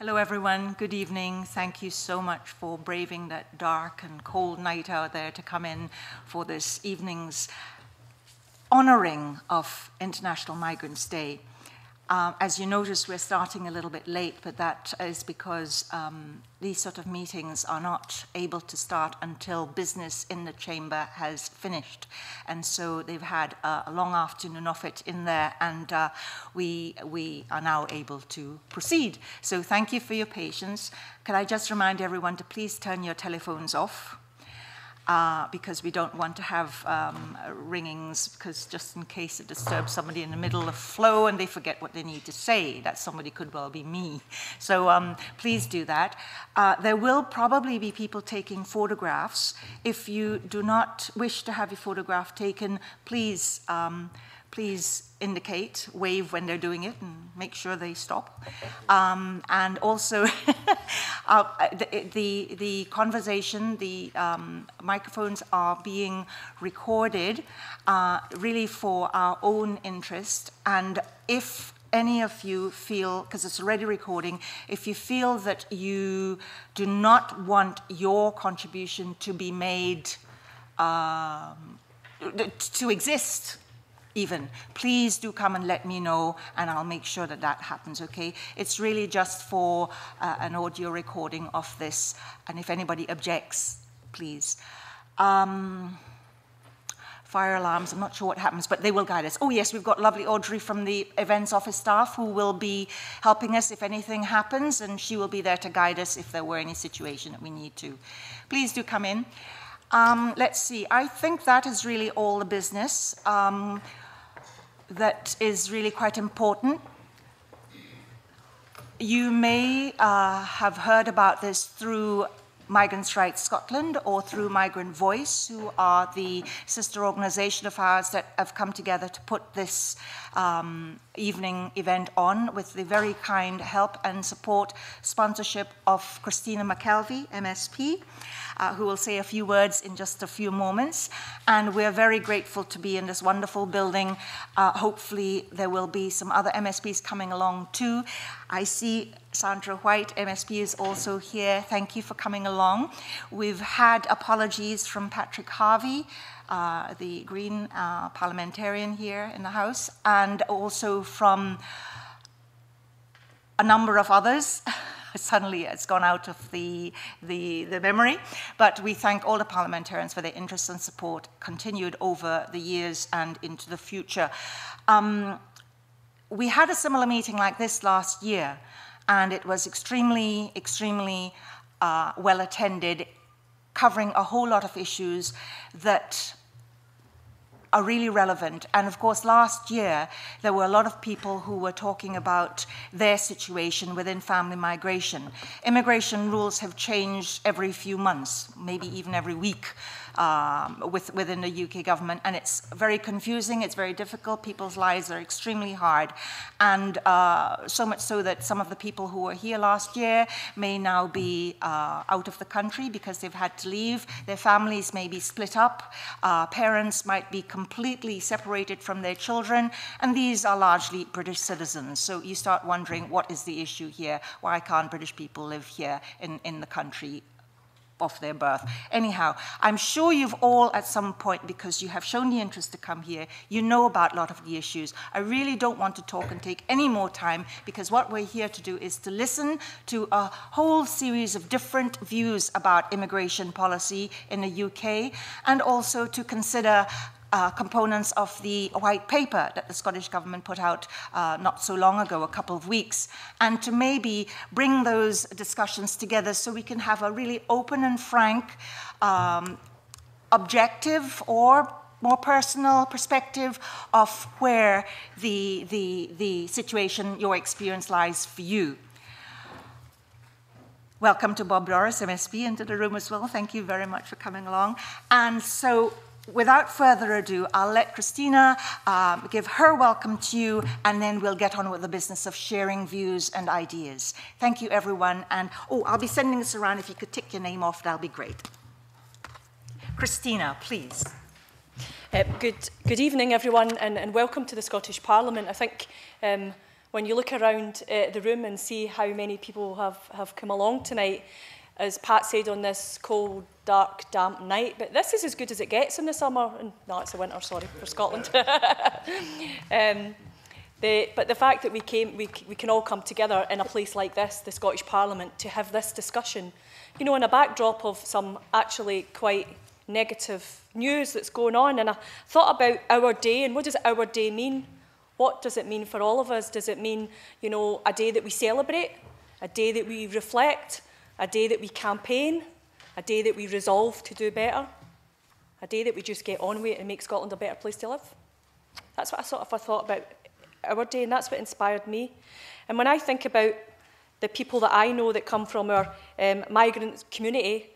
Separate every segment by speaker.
Speaker 1: Hello everyone, good evening. Thank you so much for braving that dark and cold night out there to come in for this evening's honouring of International Migrants Day. As you notice, we're starting a little bit late, but that is because these sort of meetings are not able to start until business in the chamber has finished. And so they've had a long afternoon of it in there, and we are now able to proceed. So thank you for your patience. Could I just remind everyone to please turn your telephones off? Because we don't want to have ringings, because just in case it disturbs somebody in the middle of flow and they forget what they need to say, that somebody could well be me. So please do that. There will probably be people taking photographs. If you do not wish to have your photograph taken, please indicate, wave when they're doing it, and make sure they stop. And also, the conversation, the microphones are being recorded really for our own interest. And if any of you feel, because it's already recording, if you feel that you do not want your contribution to be made, to exist, even, please do come and let me know, and I'll make sure that that happens, okay? It's really just for an audio recording of this, and if anybody objects, please. Fire alarms, I'm not sure what happens, but they will guide us. Oh yes, we've got lovely Audrey from the events office staff who will be helping us if anything happens, and she will be there to guide us if there were any situation that we need to. Please do come in. Let's see, I think that is really all the business that is really quite important. You may have heard about this through Migrants Rights Scotland or through Migrant Voice, who are the sister organisation of ours that have come together to put this evening event on with the very kind help and support sponsorship of Christina McKelvie MSP, who will say a few words in just a few moments. And we're very grateful to be in this wonderful building. Hopefully there will be some other MSPs coming along too. I see Sandra White, MSP, is also here. Thank you for coming along. We've had apologies from Patrick Harvey, the Green parliamentarian here in the House, and also from a number of others. Suddenly it's gone out of the memory, but we thank all the parliamentarians for their interest and support continued over the years and into the future. We had a similar meeting like this last year, and it was extremely, extremely well attended, covering a whole lot of issues that are really relevant. And of course, last year, there were a lot of people who were talking about their situation within family migration. Immigration rules have changed every few months, maybe even every week within the UK government, and it's very confusing, it's very difficult, people's lives are extremely hard, and so much so that some of the people who were here last year may now be out of the country because they've had to leave, their families may be split up, parents might be completely separated from their children, and these are largely British citizens. So you start wondering, what is the issue here? Why can't British people live here in the country of their birth? Anyhow, I'm sure you've all at some point, because you have shown the interest to come here, you know about a lot of the issues. I really don't want to talk and take any more time, because what we're here to do is to listen to a whole series of different views about immigration policy in the UK, and also to consider components of the white paper that the Scottish Government put out not so long ago, a couple of weeks, and to maybe bring those discussions together so we can have a really open and frank, objective or more personal perspective of where the situation, your experience lies for you. Welcome to Bob Doris, MSP, into the room as well. Thank you very much for coming along. And so, without further ado, I'll let Christina give her welcome to you, and then we'll get on with the business of sharing views and ideas. Thank you, everyone. And, oh, I'll be sending this around. If you could tick your name off, that'll be great. Christina, please.
Speaker 2: Good evening, everyone, and welcome to the Scottish Parliament. I think when you look around the room and see how many people have come along tonight, as Pat said, on this cold, dark, damp night, but this is as good as it gets in the summer, and no, it's the winter, sorry, for Scotland. But the fact that we can all come together in a place like this, the Scottish Parliament, to have this discussion, you know, in a backdrop of some actually quite negative news that's going on. And I thought about our day, and what does our day mean? What does it mean for all of us? Does it mean, you know, a day that we celebrate, a day that we reflect, a day that we campaign, a day that we resolve to do better, a day that we just get on with it and make Scotland a better place to live? That's what I thought about our day, and that's what inspired me. And when I think about the people that I know that come from our migrant communities,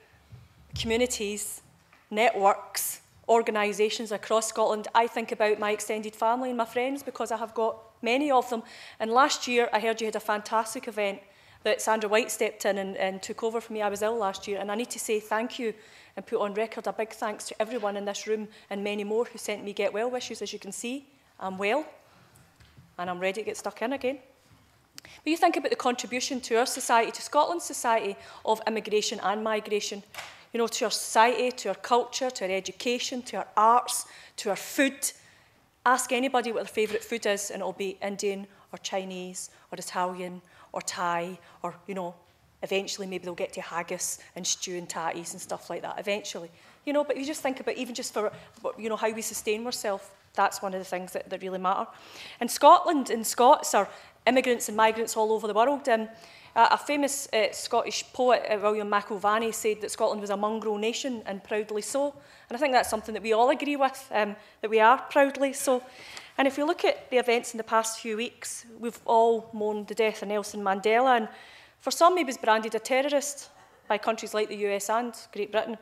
Speaker 2: networks, organisations across Scotland, I think about my extended family and my friends, because I have got many of them. And last year, I heard you had a fantastic event that Sandra White stepped in and took over for me. I was ill last year, and I need to say thank you and put on record a big thanks to everyone in this room and many more who sent me get well wishes. As you can see, I'm well, and I'm ready to get stuck in again. But you think about the contribution to our society, to Scotland's society, of immigration and migration. You know, to our society, to our culture, to our education, to our arts, to our food. Ask anybody what their favourite food is, and it'll be Indian or Chinese or Italian or Thai, or, you know, eventually maybe they'll get to haggis and stew and tatties and stuff like that, eventually. You know, but you just think about, even just for, you know, how we sustain ourselves, that's one of the things that really matter. And Scotland and Scots are immigrants and migrants all over the world. A famous Scottish poet, William McIlvanney, said that Scotland was a mongrel nation, and proudly so. And I think that's something that we all agree with, that we are proudly so. And if we look at the events in the past few weeks, we've all mourned the death of Nelson Mandela, and for some he was branded a terrorist by countries like the US and Great Britain.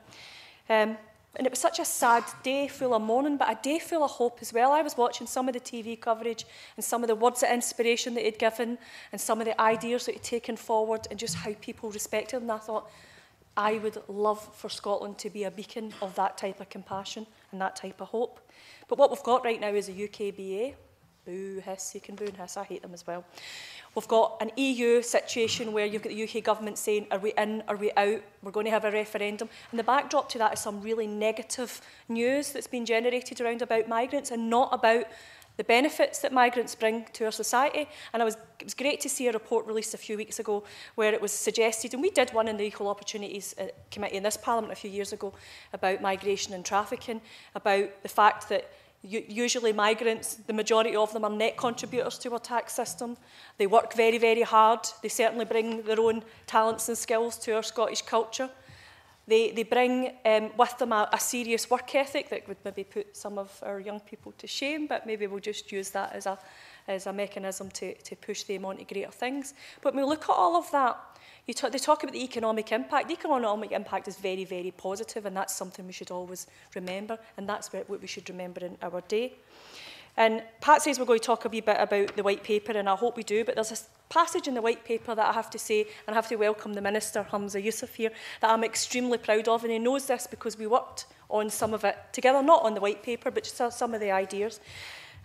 Speaker 2: And it was such a sad day, full of mourning, but a day full of hope as well. I was watching some of the TV coverage and some of the words of inspiration that he'd given and some of the ideas that he'd taken forward and just how people respected him. And I thought, I would love for Scotland to be a beacon of that type of compassion and that type of hope. But what we've got right now is a UKBA. Boo, hiss, you can boo and hiss, I hate them as well. We've got an EU situation where you've got the UK government saying, are we in, are we out? We're going to have a referendum. And the backdrop to that is some really negative news that's been generated around about migrants and not about the benefits that migrants bring to our society. And it was great to see a report released a few weeks ago where it was suggested, and we did one in the Equal Opportunities Committee in this Parliament a few years ago, about migration and trafficking, about the fact that usually migrants, the majority of them are net contributors to our tax system. They work very, very hard. They certainly bring their own talents and skills to our Scottish culture. They bring with them a serious work ethic that would maybe put some of our young people to shame, but maybe we'll just use that as a mechanism to push them on to greater things. But when we look at all of that, they talk about the economic impact. The economic impact is very, very positive, and that's something we should always remember, and that's what we should remember in our day. And Pat says we're going to talk a wee bit about the white paper, and I hope we do, but there's a passage in the white paper that I have to say, and I have to welcome the Minister, Hamza Yousaf, here, that I'm extremely proud of, and he knows this because we worked on some of it together, not on the white paper, but just some of the ideas.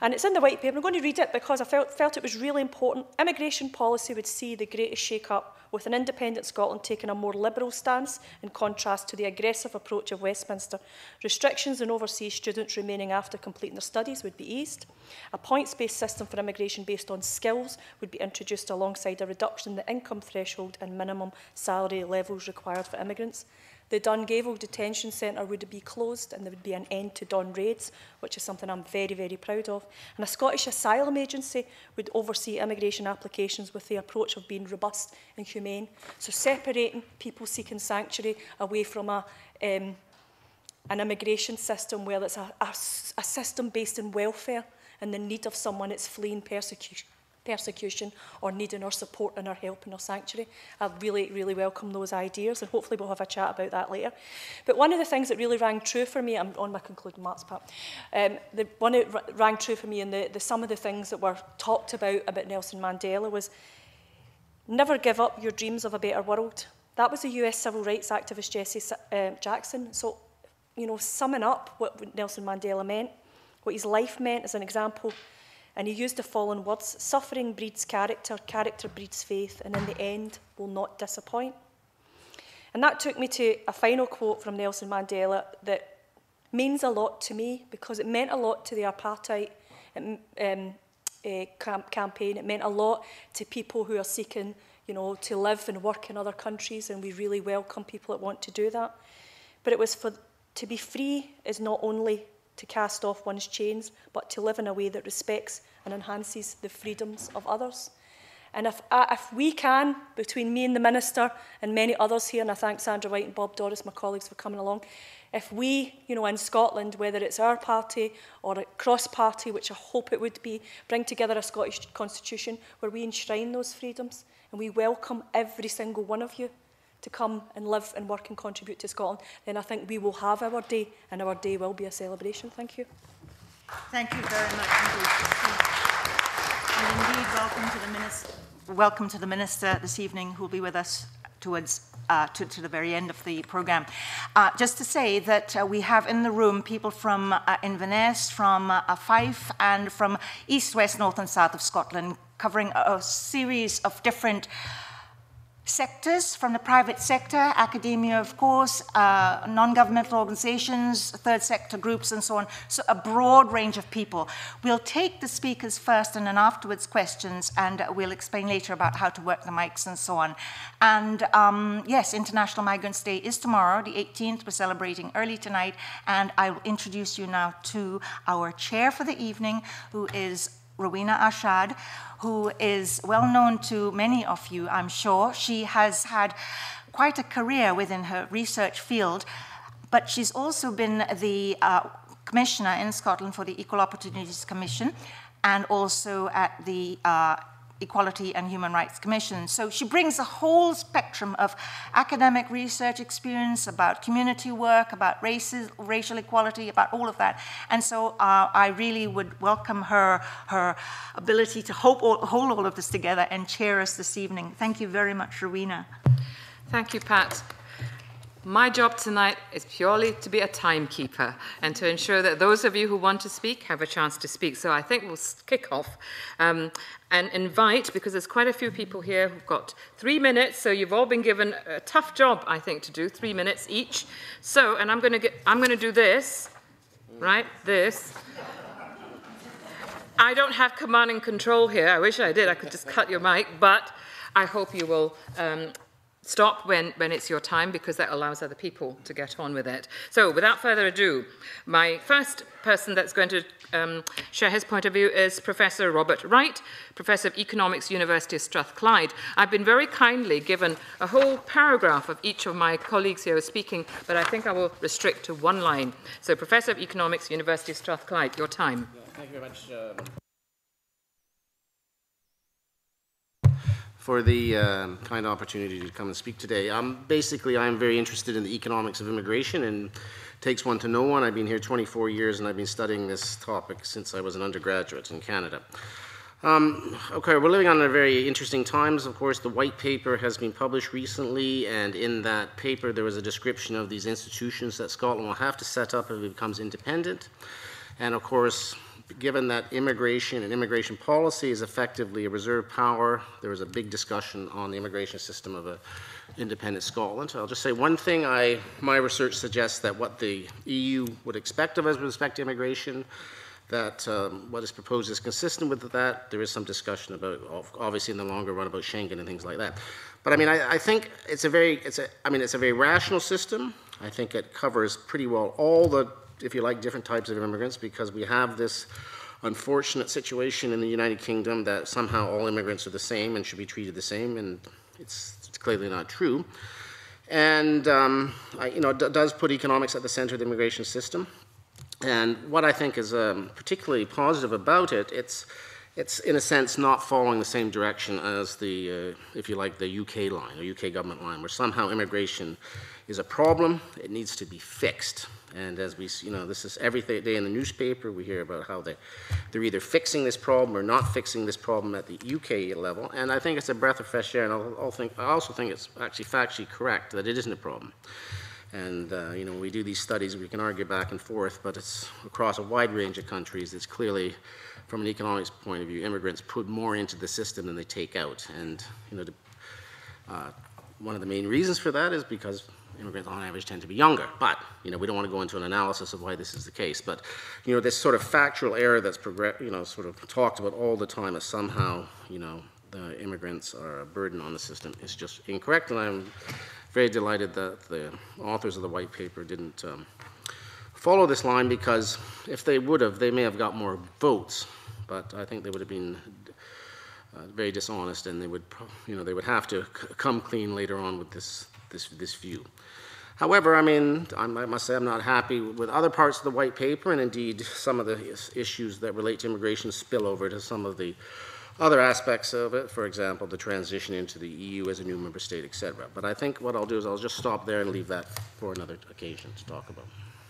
Speaker 2: And it's in the white paper. I'm going to read it because I felt it was really important. Immigration policy would see the greatest shake-up, with an independent Scotland taking a more liberal stance in contrast to the aggressive approach of Westminster. Restrictions on overseas students remaining after completing their studies would be eased. A points-based system for immigration based on skills would be introduced alongside a reduction in the income threshold and minimum salary levels required for immigrants. The Dungavel Detention Centre would be closed, and there would be an end to Dun raids, which is something I'm very, very proud of. And a Scottish Asylum Agency would oversee immigration applications with the approach of being robust and humane. So separating people seeking sanctuary away from an immigration system where it's a system based in welfare and the need of someone that's fleeing persecution or needing our support and our help and our sanctuary. I really, really welcome those ideas, and hopefully we'll have a chat about that later. But one of the things that really rang true for me, I'm on my concluding marks, Pat, one that rang true for me in some of the things that were talked about Nelson Mandela was never give up your dreams of a better world. That was the US civil rights activist Jesse Jackson. So, you know, summing up what Nelson Mandela meant, what his life meant as an example, And he used the following words: suffering breeds character, character breeds faith, and in the end will not disappoint. And that took me to a final quote from Nelson Mandela that means a lot to me, because it meant a lot to the apartheid campaign. It meant a lot to people who are seeking, you know, to live and work in other countries, and we really welcome people that want to do that. But it was to be free is not only to cast off one's chains, but to live in a way that respects and enhances the freedoms of others. And if we can, between me and the Minister and many others here, and I thank Sandra White and Bob Doris, my colleagues, for coming along, if we, you know, in Scotland, whether it's our party or a cross-party, which I hope it would be, bring together a Scottish constitution where we enshrine those freedoms and we welcome every single one of you to come and live and work and contribute to Scotland, then I think we will have our day, and our day will be a celebration. Thank you.
Speaker 1: Thank you very much indeed. And indeed, welcome to the Minister this evening, who will be with us towards to the very end of the programme. Just to say that we have in the room people from Inverness, from Fife, and from East, West, North and South of Scotland, covering a series of different sectors, from the private sector, academia, of course, non-governmental organisations, third sector groups, and so on. So a broad range of people. We'll take the speakers first and then afterwards questions, and we'll explain later about how to work the mics and so on. And yes, International Migrants Day is tomorrow, the 18th. We're celebrating early tonight, and I will introduce you now to our chair for the evening, who is Rowena Arshad, who is well known to many of you, I'm sure. She has had quite a career within her research field, but she's also been the commissioner in Scotland for the Equal Opportunities Commission, and also at the Equality and Human Rights Commission. So she brings a whole spectrum of academic research experience about community work, about racial equality, about all of that. And so I really would welcome her ability to hold all of this together and chair us this evening. Thank you very much, Rowena.
Speaker 3: Thank you, Pat. My job tonight is purely to be a timekeeper and to ensure that those of you who want to speak have a chance to speak. So I think we'll kick off and invite, because there's quite a few people here who've got 3 minutes, so you've all been given a tough job, I think, to do 3 minutes each. So, and I'm going to do this, right? This. I don't have command and control here. I wish I did. I could just cut your mic, but I hope you will stop when it's your time, because that allows other people to get on with it. So without further ado, my first person that's going to share his point of view is Professor Robert Wright, Professor of Economics, University of Strathclyde. I've been very kindly given a whole paragraph of each of my colleagues here speaking, but I think I will restrict to one line. So Professor of Economics, University of Strathclyde, your time.
Speaker 4: Yeah, thank you very much. For the kind opportunity to come and speak today. Basically, I'm very interested in the economics of immigration, and takes one to know one. I've been here 24 years, and I've been studying this topic since I was an undergraduate in Canada. Okay, we're living on a very interesting times. Of course, the white paper has been published recently, and in that paper there was a description of these institutions that Scotland will have to set up if it becomes independent. And of course, given that immigration and immigration policy is effectively a reserve power, there was a big discussion on the immigration system of an independent Scotland. I'll just say one thing. My research suggests that what the EU would expect of us with respect to immigration, that what is proposed is consistent with that. There is some discussion about, obviously in the longer run, about Schengen and things like that. But I mean, I think it's a very rational system. I think it covers pretty well all the, if you like, different types of immigrants, because we have this unfortunate situation in the United Kingdom that somehow all immigrants are the same and should be treated the same, and it's clearly not true. And it does put economics at the center of the immigration system. And what I think is particularly positive about it, it's in a sense not following the same direction as the, if you like, the UK line, or UK government line, where somehow immigration is a problem, it needs to be fixed. And as we, this is every day in the newspaper, we hear about how they're either fixing this problem or not fixing this problem at the UK level. And I think it's a breath of fresh air, and I also think it's actually factually correct that it isn't a problem. And, you know, when we do these studies, we can argue back and forth, but it's across a wide range of countries. It's clearly, from an economics point of view, immigrants put more into the system than they take out. And, you know, one of the main reasons for that is because immigrants on average tend to be younger. But, you know, we don't want to go into an analysis of why this is the case. But, you know, this sort of factual error that's, you know, sort of talked about all the time as somehow, you know, the immigrants are a burden on the system is just incorrect. And I'm very delighted that the authors of the white paper didn't follow this line, because if they would have, they may have got more votes, but I think they would have been very dishonest, and they would, you know, they would have to come clean later on with this view. However, I mean, I must say I'm not happy with other parts of the white paper, and indeed some of the issues that relate to immigration spill over to some of the other aspects of it, for example, the transition into the EU as a new member state, etc. But I think what I'll do is I'll just stop there and leave that for another occasion to talk about.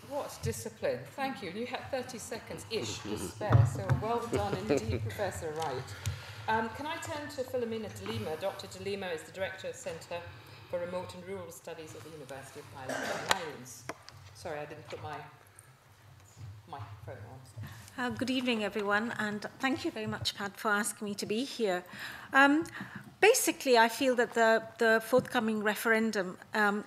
Speaker 3: What discipline. Thank you. You had 30 seconds-ish to spare, so well done indeed, Professor Wright. Can I turn to Philomena de Lima? Dr. de Lima is the Director of Centre for Remote and Rural Studies at the University of Highlands. Sorry, I didn't put my microphone on.
Speaker 5: Good evening, everyone, and thank you very much, Pat, for asking me to be here. Basically, I feel that the forthcoming referendum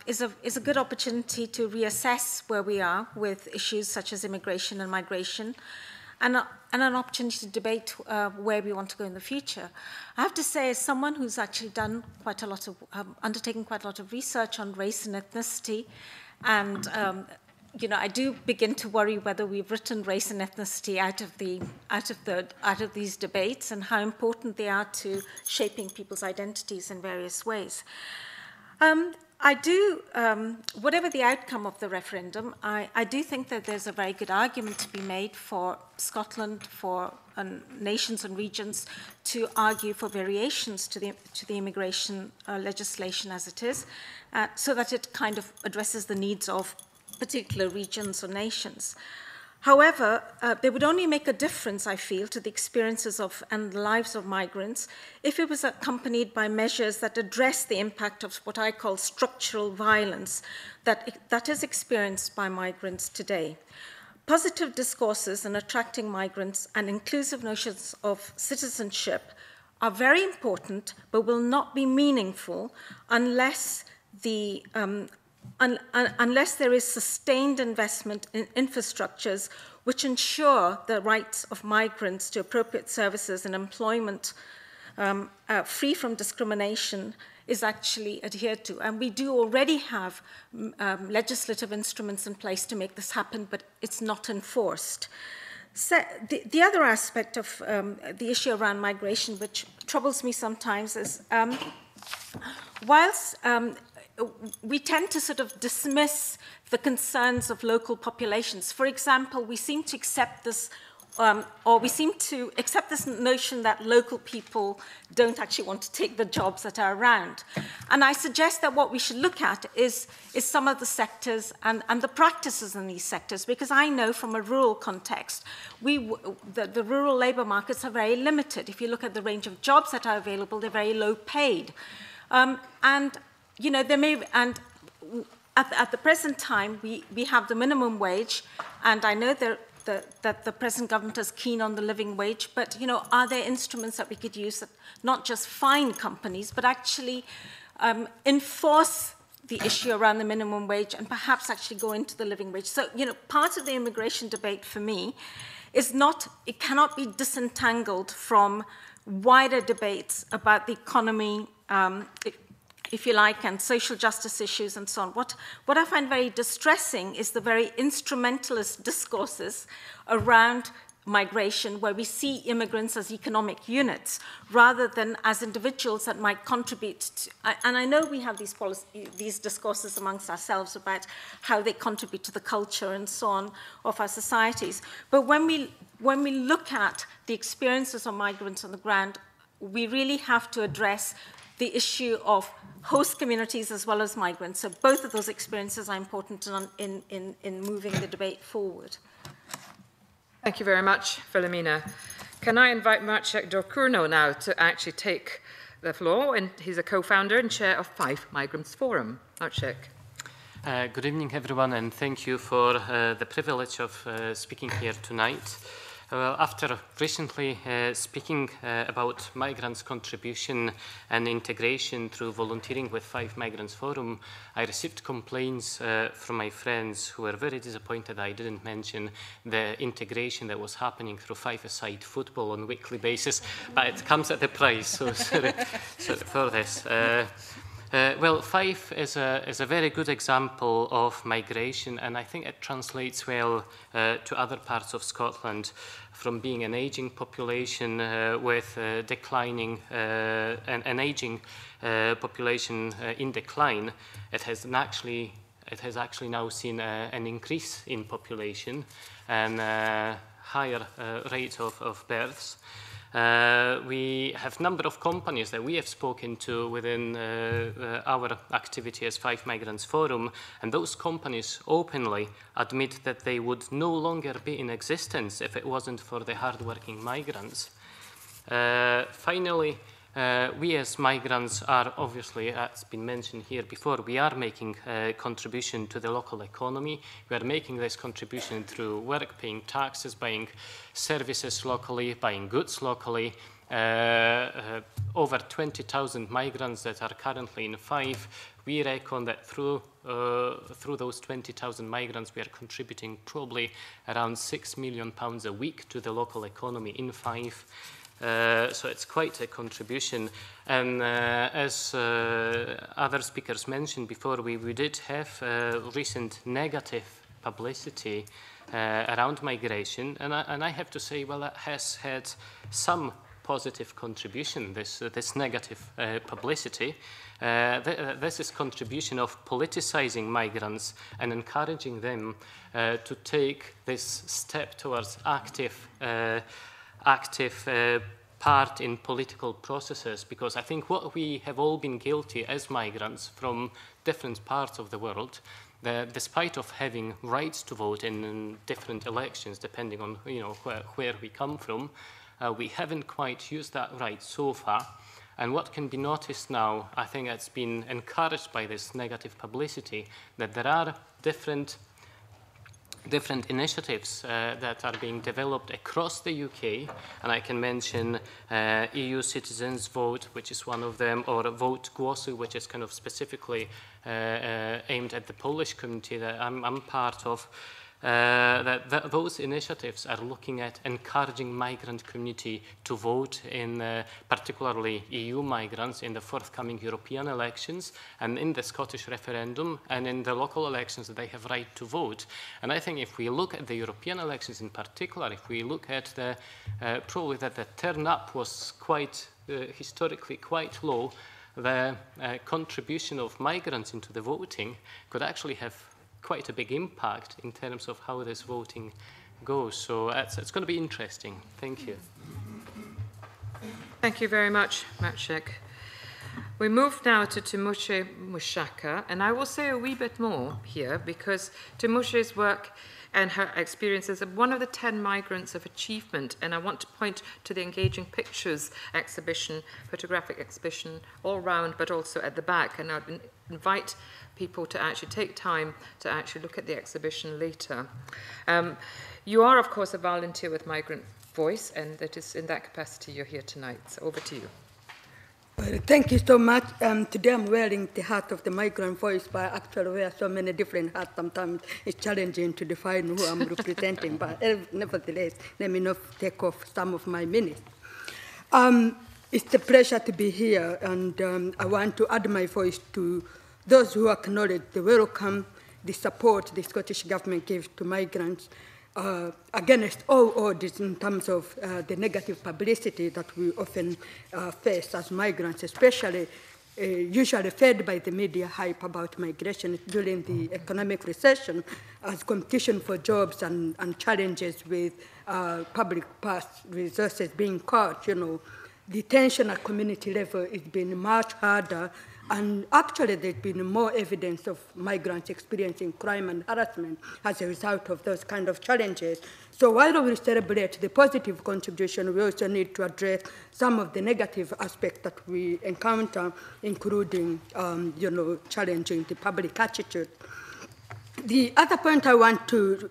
Speaker 5: is a good opportunity to reassess where we are with issues such as immigration and migration, and an opportunity to debate where we want to go in the future. I have to say, as someone who's actually done quite a lot of, undertaken quite a lot of research on race and ethnicity, and you know, I do begin to worry whether we've written race and ethnicity out of these debates, and how important they are to shaping people's identities in various ways. I do, whatever the outcome of the referendum, I do think that there's a very good argument to be made for Scotland, for nations and regions to argue for variations to the immigration legislation as it is, so that it kind of addresses the needs of particular regions or nations. However, they would only make a difference, I feel, to the experiences of and the lives of migrants if it was accompanied by measures that address the impact of what I call structural violence that is experienced by migrants today. Positive discourses in attracting migrants and inclusive notions of citizenship are very important, but will not be meaningful unless unless there is sustained investment in infrastructures which ensure the rights of migrants to appropriate services and employment free from discrimination is actually adhered to. And we do already have legislative instruments in place to make this happen, but it's not enforced. So the other aspect of the issue around migration, which troubles me sometimes, is whilst we tend to sort of dismiss the concerns of local populations. For example, we seem to accept this, or we seem to accept this notion that local people don't actually want to take the jobs that are around. And I suggest that what we should look at is some of the sectors and the practices in these sectors, because I know from a rural context, the rural labour markets are very limited. If you look at the range of jobs that are available, they're very low paid. And you know, there may, and at the present time, we have the minimum wage, and I know that the present government is keen on the living wage, but, you know, are there instruments that we could use that not just fine companies, but actually enforce the issue around the minimum wage and perhaps actually go into the living wage? So, you know, part of the immigration debate for me is not, it cannot be disentangled from wider debates about the economy, if you like, and social justice issues and so on. What I find very distressing is the very instrumentalist discourses around migration, where we see immigrants as economic units rather than as individuals that might contribute to, and I know we have these discourses amongst ourselves about how they contribute to the culture and so on of our societies. But when we look at the experiences of migrants on the ground, we really have to address the issue of host communities as well as migrants. So both of those experiences are important in moving the debate forward.
Speaker 3: Thank you very much, Philomena. Can I invite Maciek Dorkurno now to actually take the floor? And he's a co-founder and chair of 5 Migrants Forum. Maciek.
Speaker 6: Good evening, everyone, and thank you for the privilege of speaking here tonight. Well, after recently speaking about migrants' contribution and integration through volunteering with 5 Migrants Forum, I received complaints from my friends who were very disappointed I didn't mention the integration that was happening through 5-a-side football on a weekly basis, but it comes at a price, so sorry for this. Well, 5 is a very good example of migration, and I think it translates well to other parts of Scotland, from being an aging population with declining, an aging population in decline. It has actually now seen an increase in population and higher rate of births. We have a number of companies that we have spoken to within our activity as 5 Migrants Forum, and those companies openly admit that they would no longer be in existence if it wasn't for the hard-working migrants. Finally, we as migrants are obviously, as been mentioned here before, we are making a contribution to the local economy. We are making this contribution through work, paying taxes, buying services locally, buying goods locally. Over 20,000 migrants that are currently in 5. We reckon that through those 20,000 migrants, we are contributing probably around £6 million a week to the local economy in 5. So it's quite a contribution. And as other speakers mentioned before, we did have recent negative publicity around migration. And I have to say, well, it has had some positive contribution, this negative publicity. This is contribution of politicizing migrants and encouraging them to take this step towards active part in political processes, because I think what we have all been guilty as migrants from different parts of the world, that despite of having rights to vote in different elections, depending on where we come from, we haven't quite used that right so far. And what can be noticed now, I think it's been encouraged by this negative publicity, that there are different initiatives that are being developed across the UK, and I can mention EU Citizens Vote, which is one of them, or Vote Głosu, which is kind of specifically aimed at the Polish community that I'm part of. Those initiatives are looking at encouraging migrant community to vote, in particularly EU migrants, in the forthcoming European elections and in the Scottish referendum and in the local elections that they have right to vote. And I think if we look at the European elections in particular, if we look at probably that the turn-up was quite historically quite low, the contribution of migrants into the voting could actually have quite a big impact in terms of how this voting goes. So it's going to be interesting. Thank you.
Speaker 3: Thank you very much, Maciek. We move now to Twimukye Mushaka, and I will say a wee bit more here, because Twimukye's work and her experiences are one of the 10 migrants of achievement, and I want to point to the engaging pictures exhibition, photographic exhibition, all round, but also at the back, and I'd invite people to actually take time to actually look at the exhibition later. You are, of course, a volunteer with Migrant Voice, and it is in that capacity you're here tonight. So over to you.
Speaker 7: Well, thank you so much. Today I'm wearing the hat of the Migrant Voice, but I actually wear so many different hats. Sometimes it's challenging to define who I'm representing, but nevertheless, let me not take off some of my minutes. It's a pleasure to be here, and I want to add my voice to those who acknowledge the welcome, the support the Scottish Government gives to migrants against all odds in terms of the negative publicity that we often face as migrants, especially usually fed by the media hype about migration during the economic recession, as competition for jobs and challenges with public past resources being cut. The tension at community level has been much harder, and actually there's been more evidence of migrants experiencing crime and harassment as a result of those kind of challenges. So while we celebrate the positive contribution, we also need to address some of the negative aspects that we encounter, including, challenging the public attitude. The other point I want to,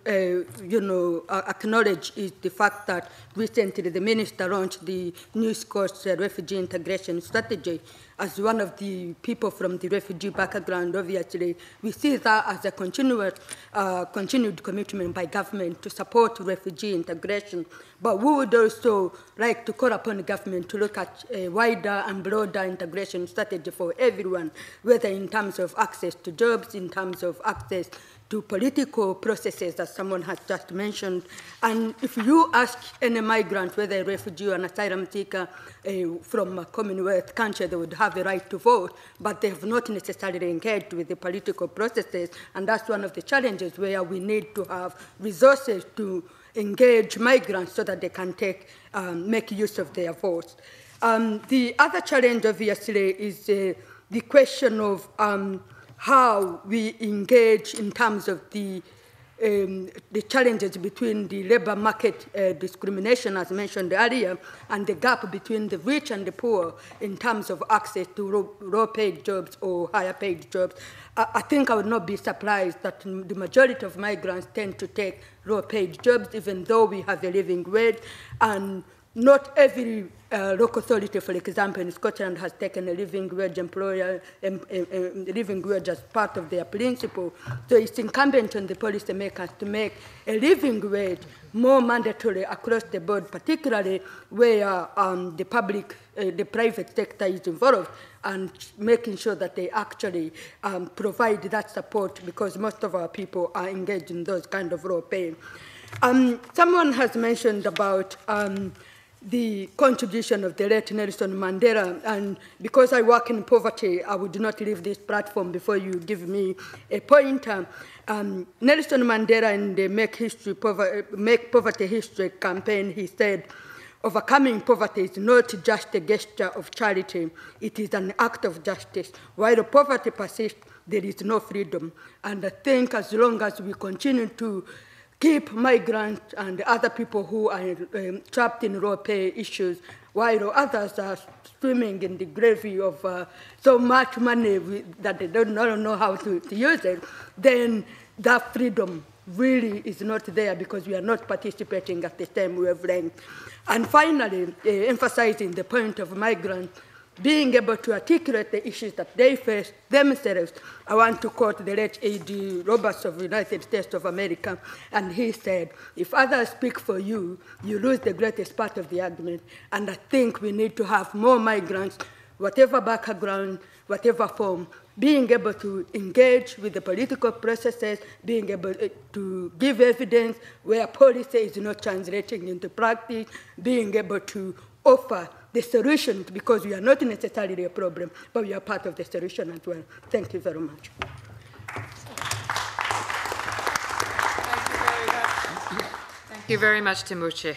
Speaker 7: acknowledge is the fact that recently the Minister launched the New Scots Refugee Integration Strategy. As one of the people from the refugee background, obviously, we see that as a continued commitment by government to support refugee integration. But we would also like to call upon the government to look at a wider and broader integration strategy for everyone, whether in terms of access to jobs, in terms of access to political processes, as someone has just mentioned. And if you ask any migrant, whether a refugee or an asylum seeker from a Commonwealth country, they would have a right to vote, but they have not necessarily engaged with the political processes. And that's one of the challenges where we need to have resources to engage migrants so that they can make use of their votes. The other challenge, obviously, is the question of how we engage in terms of the challenges between the labour market discrimination, as mentioned earlier, and the gap between the rich and the poor in terms of access to low-paid jobs or higher-paid jobs. I think I would not be surprised that the majority of migrants tend to take low-paid jobs, even though we have a living wage, and not every local authority, for example, in Scotland has taken a living wage living wage as part of their principle. So it's incumbent on the policymakers to make a living wage more mandatory across the board, particularly where the private sector is involved, and making sure that they actually provide that support, because most of our people are engaged in those kind of low pay. Someone has mentioned about the contribution of the late Nelson Mandela, and because I work in poverty, I would not leave this platform before you give me a pointer. Nelson Mandela, in the Make Poverty History campaign, he said, "Overcoming poverty is not just a gesture of charity, it is an act of justice. While poverty persists, there is no freedom." And I think as long as we continue to keep migrants and other people who are trapped in low pay issues, while others are swimming in the gravy of so much money that they don't know how to use it, then that freedom really is not there, because we are not participating at the same wavelength. And finally, emphasizing the point of migrants being able to articulate the issues that they face themselves, I want to quote the late A.D. Roberts of the United States of America, and he said, "If others speak for you, you lose the greatest part of the argument." And I think we need to have more migrants, whatever background, whatever form, being able to engage with the political processes, being able to give evidence where policy is not translating into practice, being able to offer the solution, because we are not necessarily a problem, but we are part of the solution as well. Thank you very much.
Speaker 3: Thank you very much, Twimukye.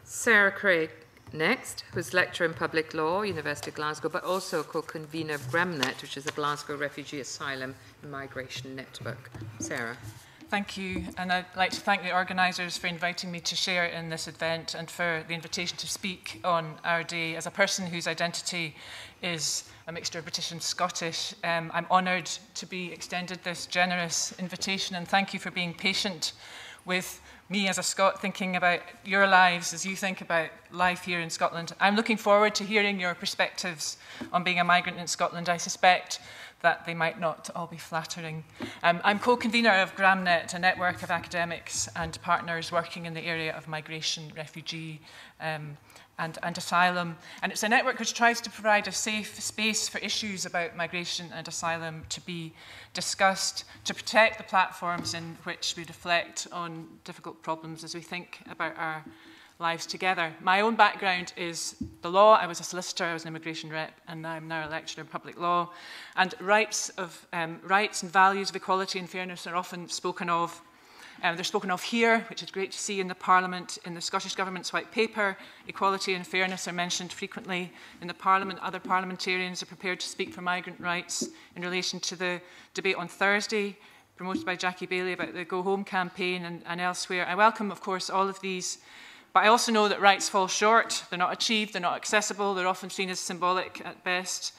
Speaker 3: Sarah Craig next, who's lecturer in public law, University of Glasgow, but also co-convener of GRAMNet, which is the Glasgow Refugee Asylum and Migration Network. Sarah.
Speaker 8: Thank you, and I'd like to thank the organisers for inviting me to share in this event and for the invitation to speak on our day. As a person whose identity is a mixture of British and Scottish, I'm honoured to be extended this generous invitation, and thank you for being patient with me as a Scot, thinking about your lives as you think about life here in Scotland. I'm looking forward to hearing your perspectives on being a migrant in Scotland. I suspect that they might not all be flattering. I'm co-convener of GRAMNet, a network of academics and partners working in the area of migration, refugee and asylum. And it's a network which tries to provide a safe space for issues about migration and asylum to be discussed, to protect the platforms in which we reflect on difficult problems as we think about our lives together. My own background is the law. I was a solicitor, I was an immigration rep, and I'm now a lecturer in public law. And rights and values of equality and fairness are often spoken of. They're spoken of here, which is great to see in the Parliament. In the Scottish Government's White Paper, equality and fairness are mentioned frequently in the Parliament. Other parliamentarians are prepared to speak for migrant rights in relation to the debate on Thursday, promoted by Jackie Bailey, about the Go Home campaign and elsewhere. I welcome, of course, all of these. But I also know that rights fall short, they're not achieved, they're not accessible, they're often seen as symbolic at best,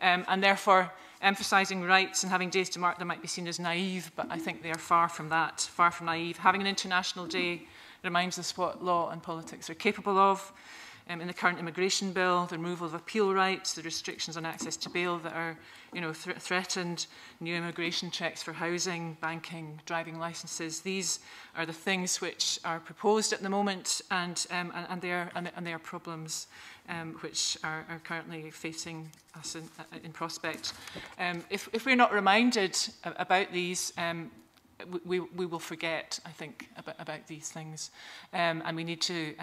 Speaker 8: and therefore Emphasising rights and having days to mark them might be seen as naive, but I think they are far from that, far from naive. Having an International Day reminds us what law and politics are capable of. In the current immigration bill, the removal of appeal rights, the restrictions on access to bail that are threatened, new immigration checks for housing, banking, driving licences. These are the things which are proposed at the moment, and they are problems which are currently facing us in prospect. If we're not reminded about these, we will forget, I think, about these things. And we need to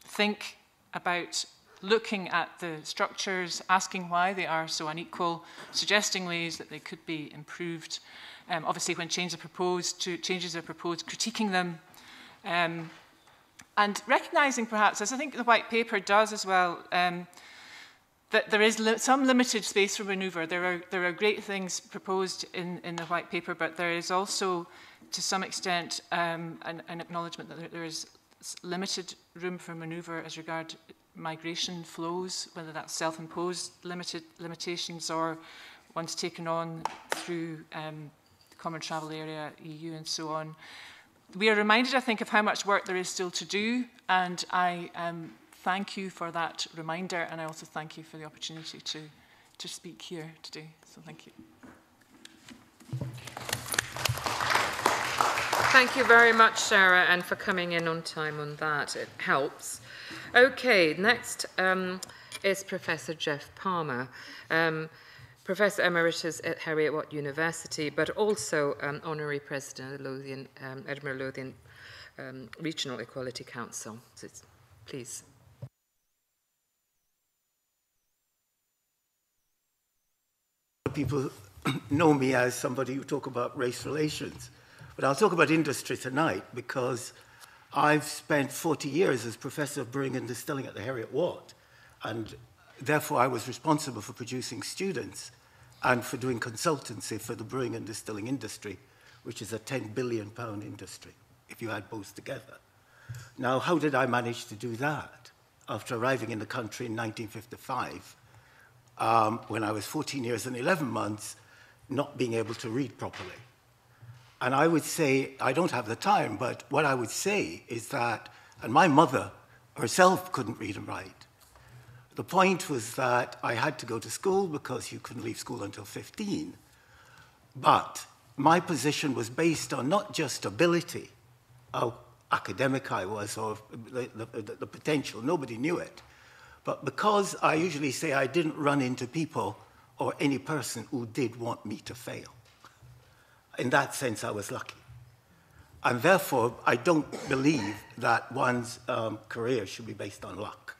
Speaker 8: think about looking at the structures, asking why they are so unequal, suggesting ways that they could be improved. Obviously, when changes are proposed, critiquing them, and recognising perhaps, as I think the white paper does as well, that there is some limited space for manoeuvre. There are great things proposed in the white paper, but there is also, to some extent, an acknowledgement that there is limited room for manoeuvre as regard migration flows, whether that's self-imposed limitations or ones taken on through the Common Travel Area, EU and so on. We are reminded, I think, of how much work there is still to do, and I thank you for that reminder, and I also thank you for the opportunity to speak here today. So thank you.
Speaker 3: Thank you very much, Sarah, and for coming in on time on that. It helps. Okay, next is Professor Jeff Palmer, Professor Emeritus at Heriot-Watt University, but also Honorary President of the Edinburgh Lothian Regional Equality Council. So please.
Speaker 9: People know me as somebody who talk about race relations, but I'll talk about industry tonight because I've spent 40 years as Professor of Brewing and Distilling at the Heriot-Watt, and therefore I was responsible for producing students and for doing consultancy for the brewing and distilling industry, which is a £10 billion industry, if you add both together. Now, how did I manage to do that? After arriving in the country in 1955, when I was 14 years and 11 months, not being able to read properly. And I would say, I don't have the time, but what I would say is that, and my mother herself couldn't read and write. The point was that I had to go to school because you couldn't leave school until 15. But my position was based on not just ability, how academic I was, or the potential, nobody knew it. But because I usually say I didn't run into people or any person who did want me to fail. In that sense, I was lucky. And therefore, I don't believe that one's career should be based on luck.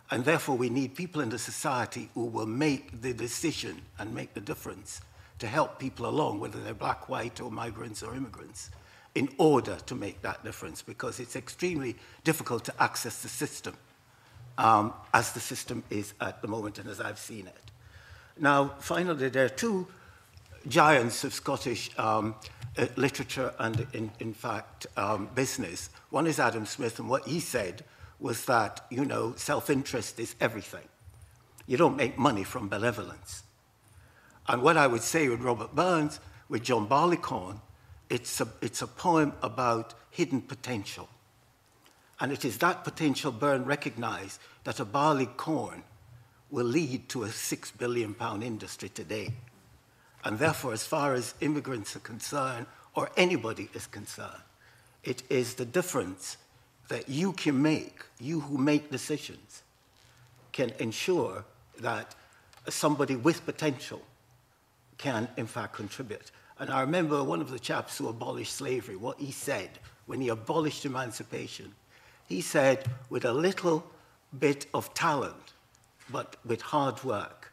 Speaker 9: And therefore, we need people in the society who will make the decision and make the difference to help people along, whether they're black, white, or migrants or immigrants, in order to make that difference, because it's extremely difficult to access the system as the system is at the moment and as I've seen it. Now, finally, there are two giants of Scottish literature and, in fact, business. One is Adam Smith, and what he said was that, you know, self-interest is everything. You don't make money from benevolence. And what I would say with Robert Burns, with John Barleycorn, it's a poem about hidden potential. And it is that potential Byrne recognized that a barley corn will lead to a £6 billion industry today. And therefore, as far as immigrants are concerned, or anybody is concerned, it is the difference that you can make, you who make decisions, can ensure that somebody with potential can, in fact, contribute. And I remember one of the chaps who abolished slavery, what he said when he abolished emancipation. He said, with a little bit of talent, but with hard work,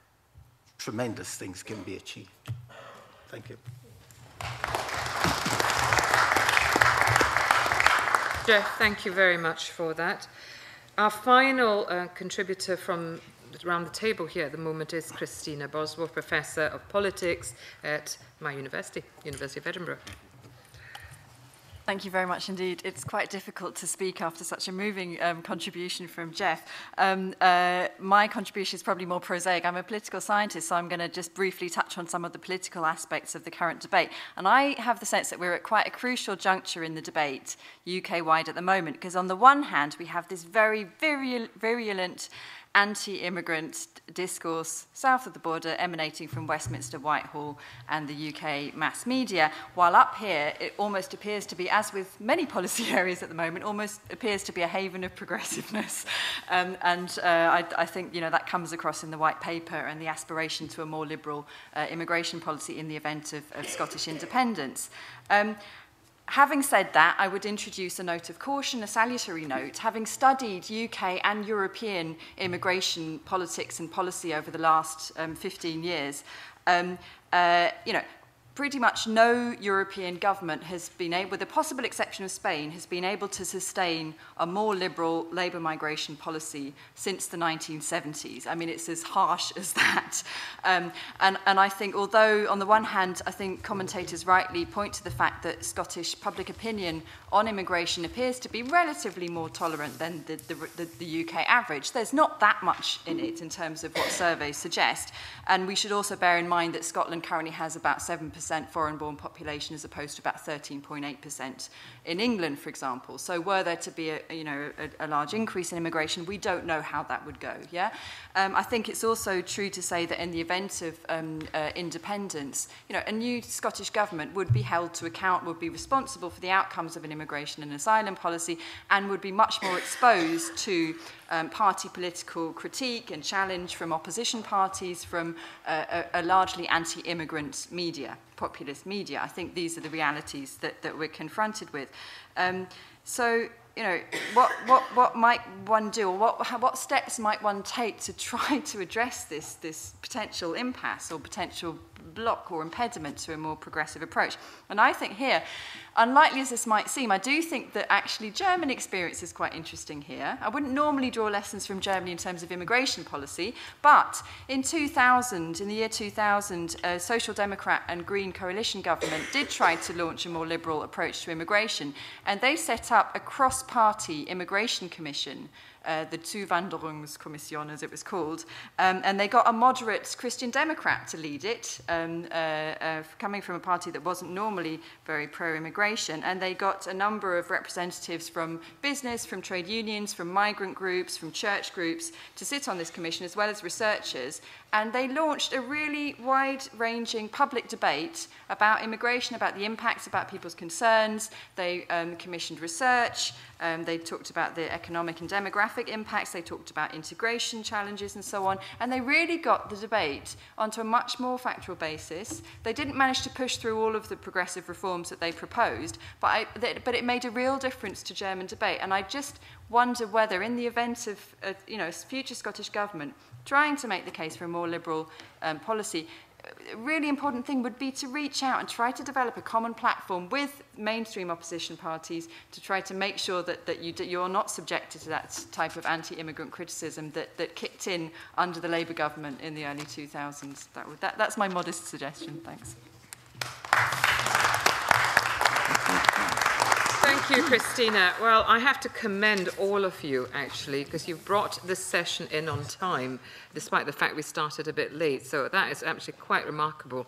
Speaker 9: tremendous things can be achieved. Thank you.
Speaker 3: Jeff, thank you very much for that. Our final contributor from around the table here at the moment is Christina Boswell, Professor of Politics at my university, University of Edinburgh.
Speaker 10: Thank you very much indeed. It's quite difficult to speak after such a moving contribution from Jeff. My contribution is probably more prosaic. I'm a political scientist, so I'm going to just briefly touch on some of the political aspects of the current debate. And I have the sense that we're at quite a crucial juncture in the debate, UK-wide at the moment, because on the one hand, we have this very virulent anti-immigrant discourse south of the border emanating from Westminster, Whitehall and the UK mass media, while up here it almost appears to be, as with many policy areas at the moment, almost appears to be a haven of progressiveness. I think that comes across in the white paper and the aspiration to a more liberal immigration policy in the event of Scottish independence. Having said that, I would introduce a note of caution, a salutary note. Having studied UK and European immigration politics and policy over the last 15 years, pretty much no European government has been able, with the possible exception of Spain, has been able to sustain a more liberal labour migration policy since the 1970s. I mean, it's as harsh as that. And I think, although on the one hand, I think commentators rightly point to the fact that Scottish public opinion on immigration appears to be relatively more tolerant than the UK average, there's not that much in it in terms of what surveys suggest. And we should also bear in mind that Scotland currently has about 7% foreign-born population as opposed to about 13.8% in England, for example. So were there to be a large increase in immigration, we don't know how that would go. Yeah, I think it's also true to say that in the event of independence, a new Scottish government would be held to account, would be responsible for the outcomes of an immigration and asylum policy, and would be much more exposed to party political critique and challenge from opposition parties, from a largely anti-immigrant media, populist media. I think these are the realities that we're confronted with. What might one do, or what steps might one take to try to address this potential impasse or potential block or impediment to a more progressive approach? And I think here, unlikely as this might seem, I do think that actually German experience is quite interesting here. I wouldn't normally draw lessons from Germany in terms of immigration policy, but in the year 2000, a Social Democrat and Green coalition government did try to launch a more liberal approach to immigration, and they set up a cross-party immigration commission, the Zuwanderungskommission, as it was called, and they got a moderate Christian Democrat to lead it, coming from a party that wasn't normally very pro-immigration, and they got a number of representatives from business, from trade unions, from migrant groups, from church groups to sit on this commission, as well as researchers, and they launched a really wide-ranging public debate about immigration, about the impacts, about people's concerns. They commissioned research, they talked about the economic and demographic impacts, they talked about integration challenges and so on, and they really got the debate onto a much more factual basis. They didn't manage to push through all of the progressive reforms that they proposed, but it made a real difference to German debate, and I just wonder whether, in the event of a future Scottish government trying to make the case for a more liberal policy, a really important thing would be to reach out and try to develop a common platform with mainstream opposition parties to try to make sure that you're not subjected to that type of anti-immigrant criticism that kicked in under the Labour government in the early 2000s. That's my modest suggestion. Thanks.
Speaker 3: Thank you, Christina. Well, I have to commend all of you, actually, because you've brought this session in on time, despite the fact we started a bit late. So that is actually quite remarkable.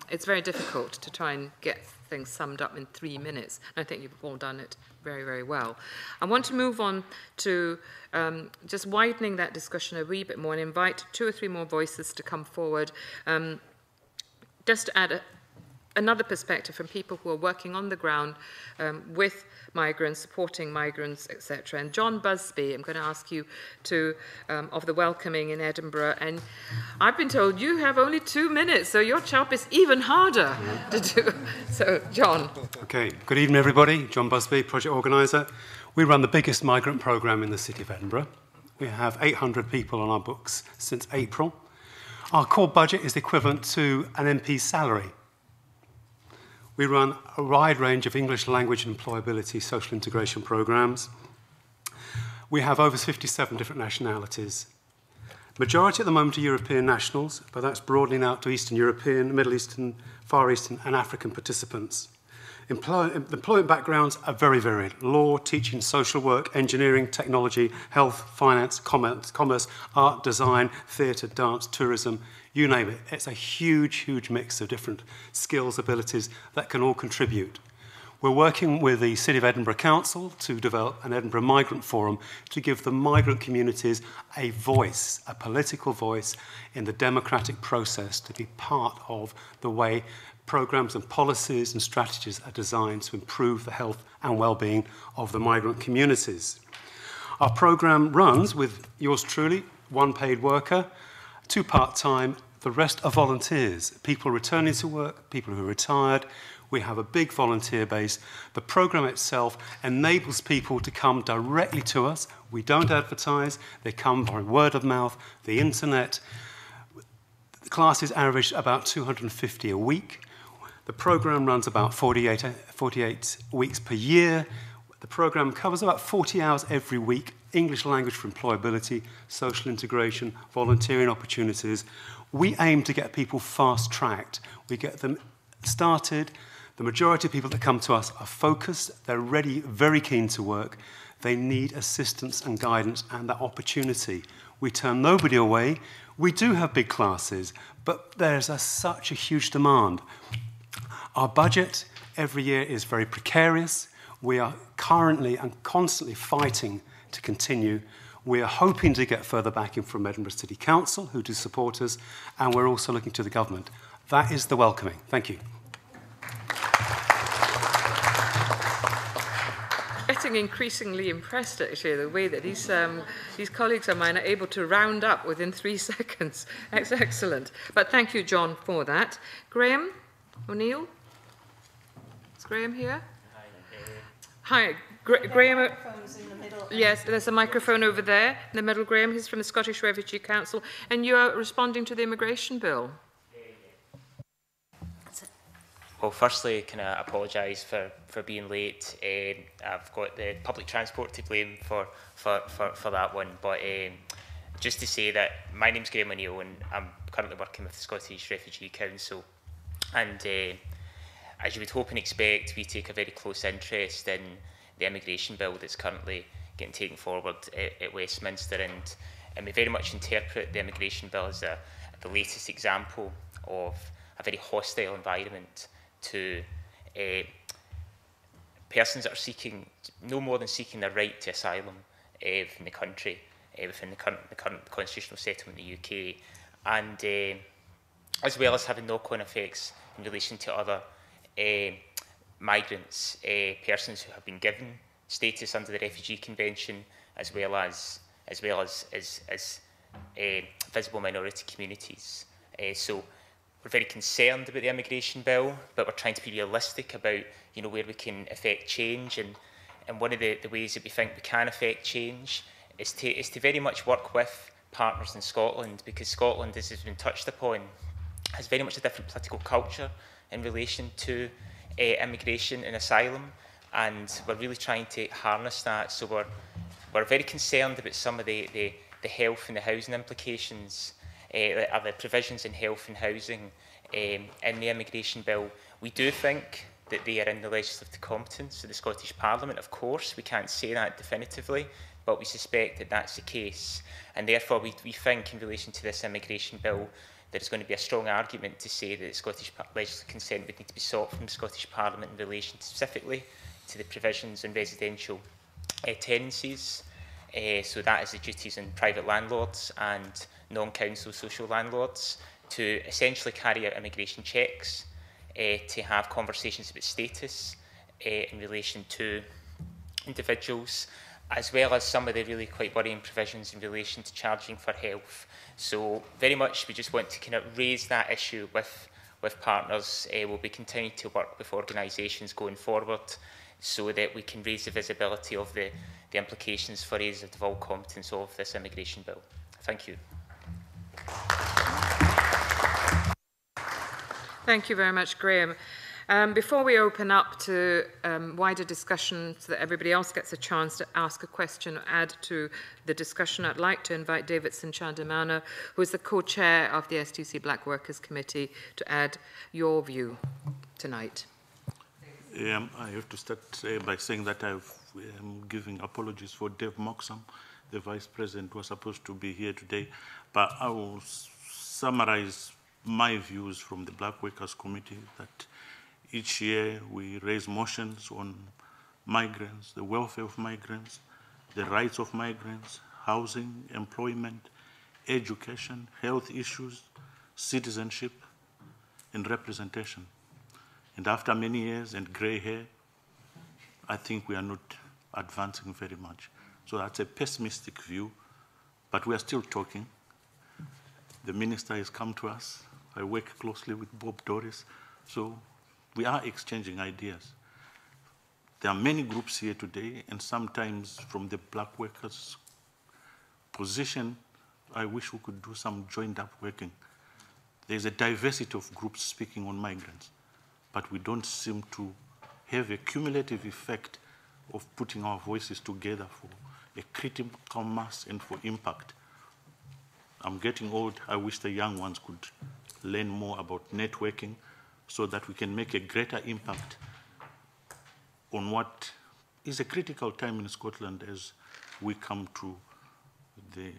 Speaker 3: It's very difficult to try and get things summed up in 3 minutes. I think you've all done it very, very well. I want to move on to just widening that discussion a wee bit more and invite 2 or 3 more voices to come forward, just to add another perspective from people who are working on the ground with migrants, supporting migrants, etc. And John Busby, I'm going to ask you to, of the Welcoming in Edinburgh, and I've been told you have only 2 minutes, so your job is even harder to do. So, John.
Speaker 11: Okay, good evening, everybody. John Busby, project organiser. We run the biggest migrant programme in the city of Edinburgh. We have 800 people on our books since April. Our core budget is equivalent to an MP's salary. We run a wide range of English language and employability social integration programmes. We have over 57 different nationalities. Majority at the moment are European nationals, but that's broadening out to Eastern European, Middle Eastern, Far Eastern and African participants. Employment backgrounds are very varied. Law, teaching, social work, engineering, technology, health, finance, commerce, art, design, theatre, dance, tourism, you name it. It's a huge, huge mix of different skills, abilities that can all contribute. We're working with the City of Edinburgh Council to develop an Edinburgh Migrant Forum to give the migrant communities a voice, a political voice in the democratic process, to be part of the way programmes and policies and strategies are designed to improve the health and well-being of the migrant communities. Our programme runs with yours truly, one paid worker, 2 part-time, the rest are volunteers, people returning to work, people who are retired. We have a big volunteer base. The programme itself enables people to come directly to us. We don't advertise, they come by word of mouth, the internet. The classes average about 250 a week. The programme runs about 48 weeks per year. The programme covers about 40 hours every week, English language for employability, social integration, volunteering opportunities. We aim to get people fast-tracked. We get them started. The majority of people that come to us are focused, they're ready, very keen to work. They need assistance and guidance and that opportunity. We turn nobody away. We do have big classes, but there's such a huge demand. Our budget every year is very precarious. We are currently and constantly fighting to continue. We are hoping to get further backing from Edinburgh City Council, who do support us, and we're also looking to the government. That is the welcoming. Thank you.
Speaker 3: Getting increasingly impressed, actually, the way that these colleagues of mine are able to round up within 3 seconds. That's excellent. But thank you, John, for that. Graham O'Neill? Is Graham here? Hi. Graham. Yes, there's a microphone over there in the middle. Graham, he's from the Scottish Refugee Council, and you are responding to the immigration bill.
Speaker 12: Well, firstly, can I apologise for being late? I've got the public transport to blame for that one. But just to say that my name's Graham O'Neill and I'm currently working with the Scottish Refugee Council. And as you would hope and expect, we take a very close interest in the immigration bill that's currently getting taken forward at Westminster. And we very much interpret the immigration bill as the latest example of a very hostile environment to persons that are seeking, no more than seeking their right to asylum within the country, within the current constitutional settlement in the UK, and as well as having knock-on effects in relation to other migrants, persons who have been given status under the Refugee Convention, as well as visible minority communities. So we're very concerned about the immigration bill, but we're trying to be realistic about, you know, where we can affect change. And one of the ways that we think we can affect change is to very much work with partners in Scotland, because Scotland, as has been touched upon, has very much a different political culture in relation to immigration and asylum, and we're really trying to harness that. So we're very concerned about some of the health and the housing implications, are the provisions in health and housing in the immigration bill. We do think that they are in the legislative competence of the Scottish Parliament. Of course, we can't say that definitively, but we suspect that that's the case. And therefore, we think in relation to this immigration bill, there's going to be a strong argument to say that Scottish legislative consent would need to be sought from the Scottish Parliament in relation specifically to the provisions on residential tenancies. So that is the duties on private landlords and non-council social landlords to essentially carry out immigration checks, to have conversations about status in relation to individuals, as well as some of the really quite worrying provisions in relation to charging for health. So very much we just want to kind of raise that issue with partners. We'll be continuing to work with organisations going forward so that we can raise the visibility of the implications for areas of devolved competence of this immigration bill. Thank you.
Speaker 3: Thank you very much, Graham. Before we open up to wider discussion so that everybody else gets a chance to ask a question or add to the discussion, I'd like to invite David Sinchandamana, who is the co-chair of the STC Black Workers Committee, to add your view tonight.
Speaker 13: I have to start by saying that I'm giving apologies for Dave Moxham, the Vice President, who was supposed to be here today, but I will summarize my views from the Black Workers Committee that each year we raise motions on migrants, the welfare of migrants, the rights of migrants, housing, employment, education, health issues, citizenship, and representation. And after many years and gray hair, I think we are not advancing very much. So that's a pessimistic view, but we are still talking. The minister has come to us. I work closely with Bob Doris, so we are exchanging ideas. There are many groups here today, and sometimes from the Black workers' position, I wish we could do some joined-up working. There's a diversity of groups speaking on migrants, but we don't seem to have a cumulative effect of putting our voices together for a critical mass and for impact. I'm getting old. I wish the young ones could learn more about networking so that we can make a greater impact on what is a critical time in Scotland as we come to the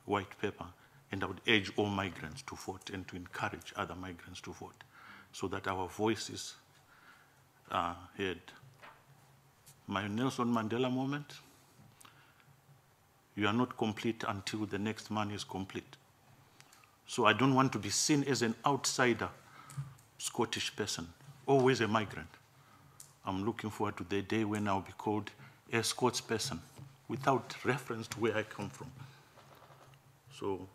Speaker 13: white paper. And I would urge all migrants to vote and to encourage other migrants to vote so that our voices are heard. My Nelson Mandela moment, you are not complete until the next man is complete. So I don't want to be seen as an outsider Scottish person, always a migrant. I'm looking forward to the day when I'll be called a Scots person without reference to where I come from. So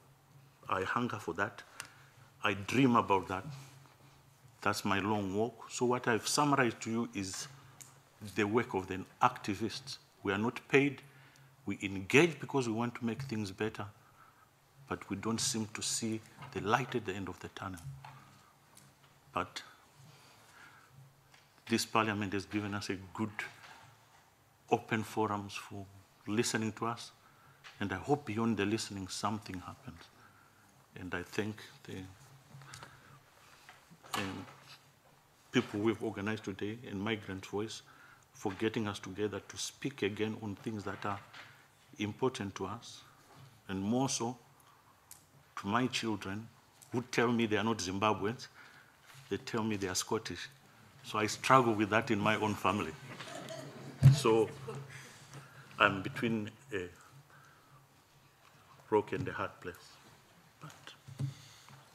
Speaker 13: I hunger for that. I dream about that. That's my long walk. So what I've summarized to you is the work of the activists. We are not paid. We engage because we want to make things better, but we don't seem to see the light at the end of the tunnel. But this parliament has given us a good open forums for listening to us, and I hope beyond the listening something happens. And I thank the people we've organized today and Migrant Voice for getting us together to speak again on things that are important to us, and more so to my children who tell me they are not Zimbabweans, they tell me they are Scottish. So I struggle with that in my own family. So I'm between a rock and a hard place. But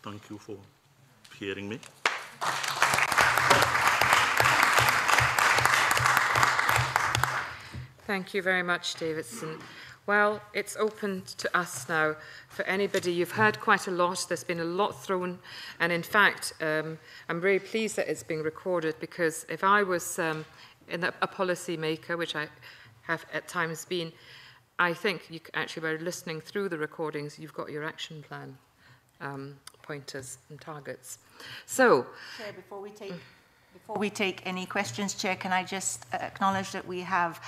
Speaker 13: thank you for hearing me.
Speaker 3: Thank you very much, Davidson. Well, it's open to us now for anybody. You've heard quite a lot. There's been a lot thrown. And in fact, I'm very pleased that it's being recorded, because if I was a policy maker, which I have at times been, I think you actually, by listening through the recordings, you've got your action plan pointers and targets. So,
Speaker 1: Chair, before we take any questions, Chair, can I just acknowledge that we have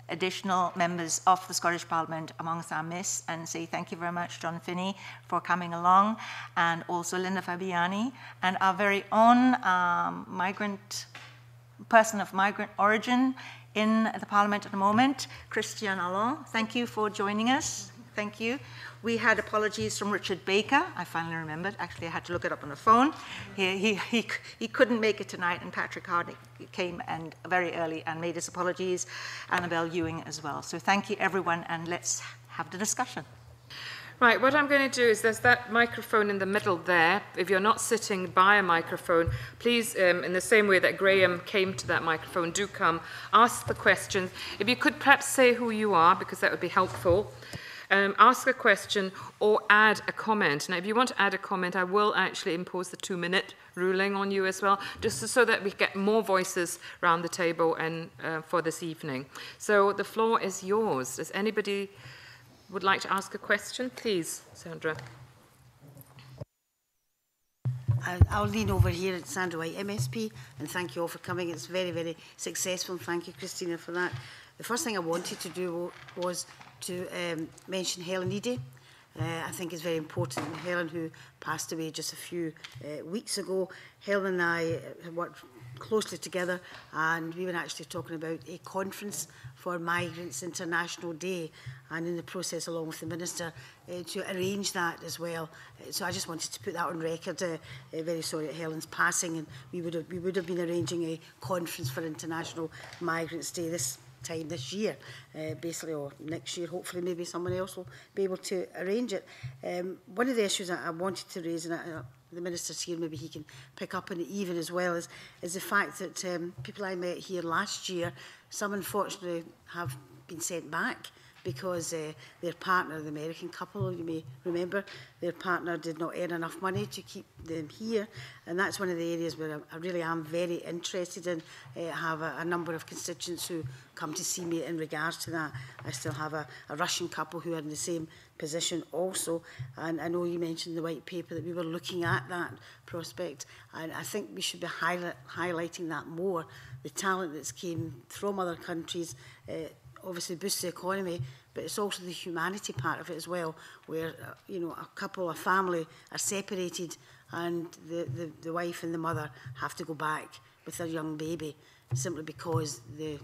Speaker 1: additional members of the Scottish Parliament amongst our midst, and say thank you very much, John Finney, for coming along, and also Linda Fabiani, and our very own person of migrant origin in the Parliament at the moment, Christian Allon. Thank you for joining us. Thank you. We had apologies from Richard Baker. I finally remembered. Actually, I had to look it up on the phone. He couldn't make it tonight, and Patrick Harding came and very early and made his apologies. Annabelle Ewing as well. So thank you, everyone, and let's have the discussion.
Speaker 3: Right, what I'm going to do is there's that microphone in the middle there. If you're not sitting by a microphone, please, in the same way that Graham came to that microphone, do come, ask the questions. If you could perhaps say who you are, because that would be helpful. Ask a question or add a comment. Now, if you want to add a comment, I will actually impose the 2-minute ruling on you as well, just so that we get more voices around the table and for this evening. So the floor is yours. Does anybody would like to ask a question? Please, Sandra.
Speaker 14: I'll lean over here at Sandra White MSP, and thank you all for coming. It's very, very successful. Thank you, Christina, for that. The first thing I wanted to do was to mention Helen Eadie. I think it's very important. Helen, who passed away just a few weeks ago, Helen and I have worked closely together, and we were actually talking about a conference for Migrants International Day, and in the process, along with the Minister, to arrange that as well. So I just wanted to put that on record. Very sorry at Helen's passing, and we would have been arranging a conference for International Migrants Day this time this year, basically, or next year. Hopefully, maybe someone else will be able to arrange it. One of the issues that I wanted to raise, and the Minister's here, maybe he can pick up on it even as well, is the fact that people I met here last year, some unfortunately have been sent back because their partner, the American couple, you may remember, their partner did not earn enough money to keep them here. And that's one of the areas where I really am very interested in. Have a number of constituents who come to see me in regards to that. I still have a Russian couple who are in the same position also. And I know you mentioned the white paper that we were looking at that prospect. And I think we should be highlighting that more. The talent that's came from other countries obviously boosts the economy, but it's also the humanity part of it as well, where you know, a couple, a family are separated, and the wife and the mother have to go back with their young baby simply because their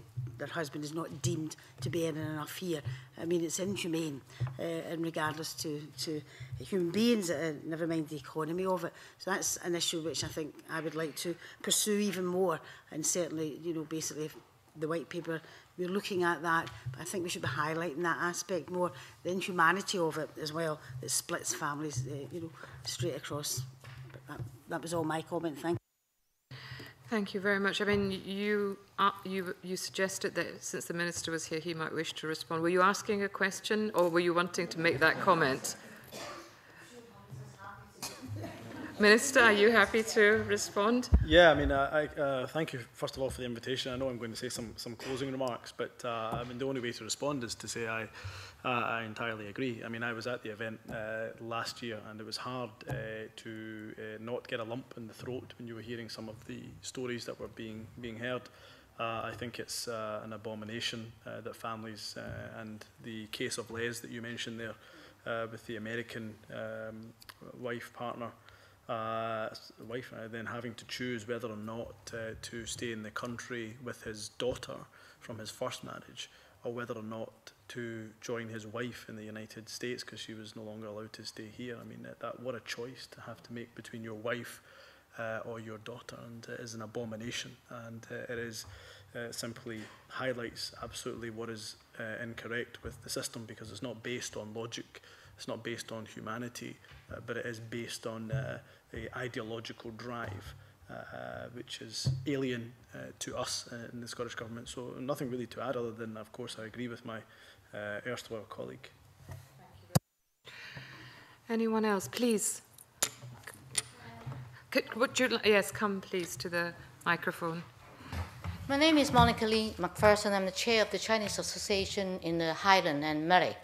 Speaker 14: husband is not deemed to be earning enough here. I mean, it's inhumane, and regardless to human beings, never mind the economy of it. So that's an issue which I think I would like to pursue even more, and certainly, you know, basically the white paper, we're looking at that, but I think we should be highlighting that aspect more, the inhumanity of it as well, that splits families, you know, straight across. But that was all my comment. Thank you.
Speaker 3: Thank you very much. I mean, you suggested that since the Minister was here, he might wish to respond. Were you asking a question, or were you wanting to make that comment? Minister, are you happy to respond?
Speaker 15: Yeah, I mean, thank you, first of all, for the invitation. I know I'm going to say some closing remarks, but I mean, the only way to respond is to say I entirely agree. I mean, I was at the event last year, and it was hard to not get a lump in the throat when you were hearing some of the stories that were being heard. I think it's an abomination that families, and the case of Les that you mentioned there with the American wife partner, then having to choose whether or not to stay in the country with his daughter from his first marriage, or whether or not to join his wife in the United States because she was no longer allowed to stay here. I mean, what a choice to have to make between your wife or your daughter, and it is an abomination, and it is simply highlights absolutely what is incorrect with the system, because it's not based on logic, it's not based on humanity, but it is based on a ideological drive, which is alien to us in the Scottish Government. So nothing really to add other than, of course, I agree with my erstwhile colleague.
Speaker 3: Anyone else, please? Yes, come please to the microphone.
Speaker 16: My name is Monica Lee McPherson. I'm the chair of the Chinese Association in the Highlands and Murray.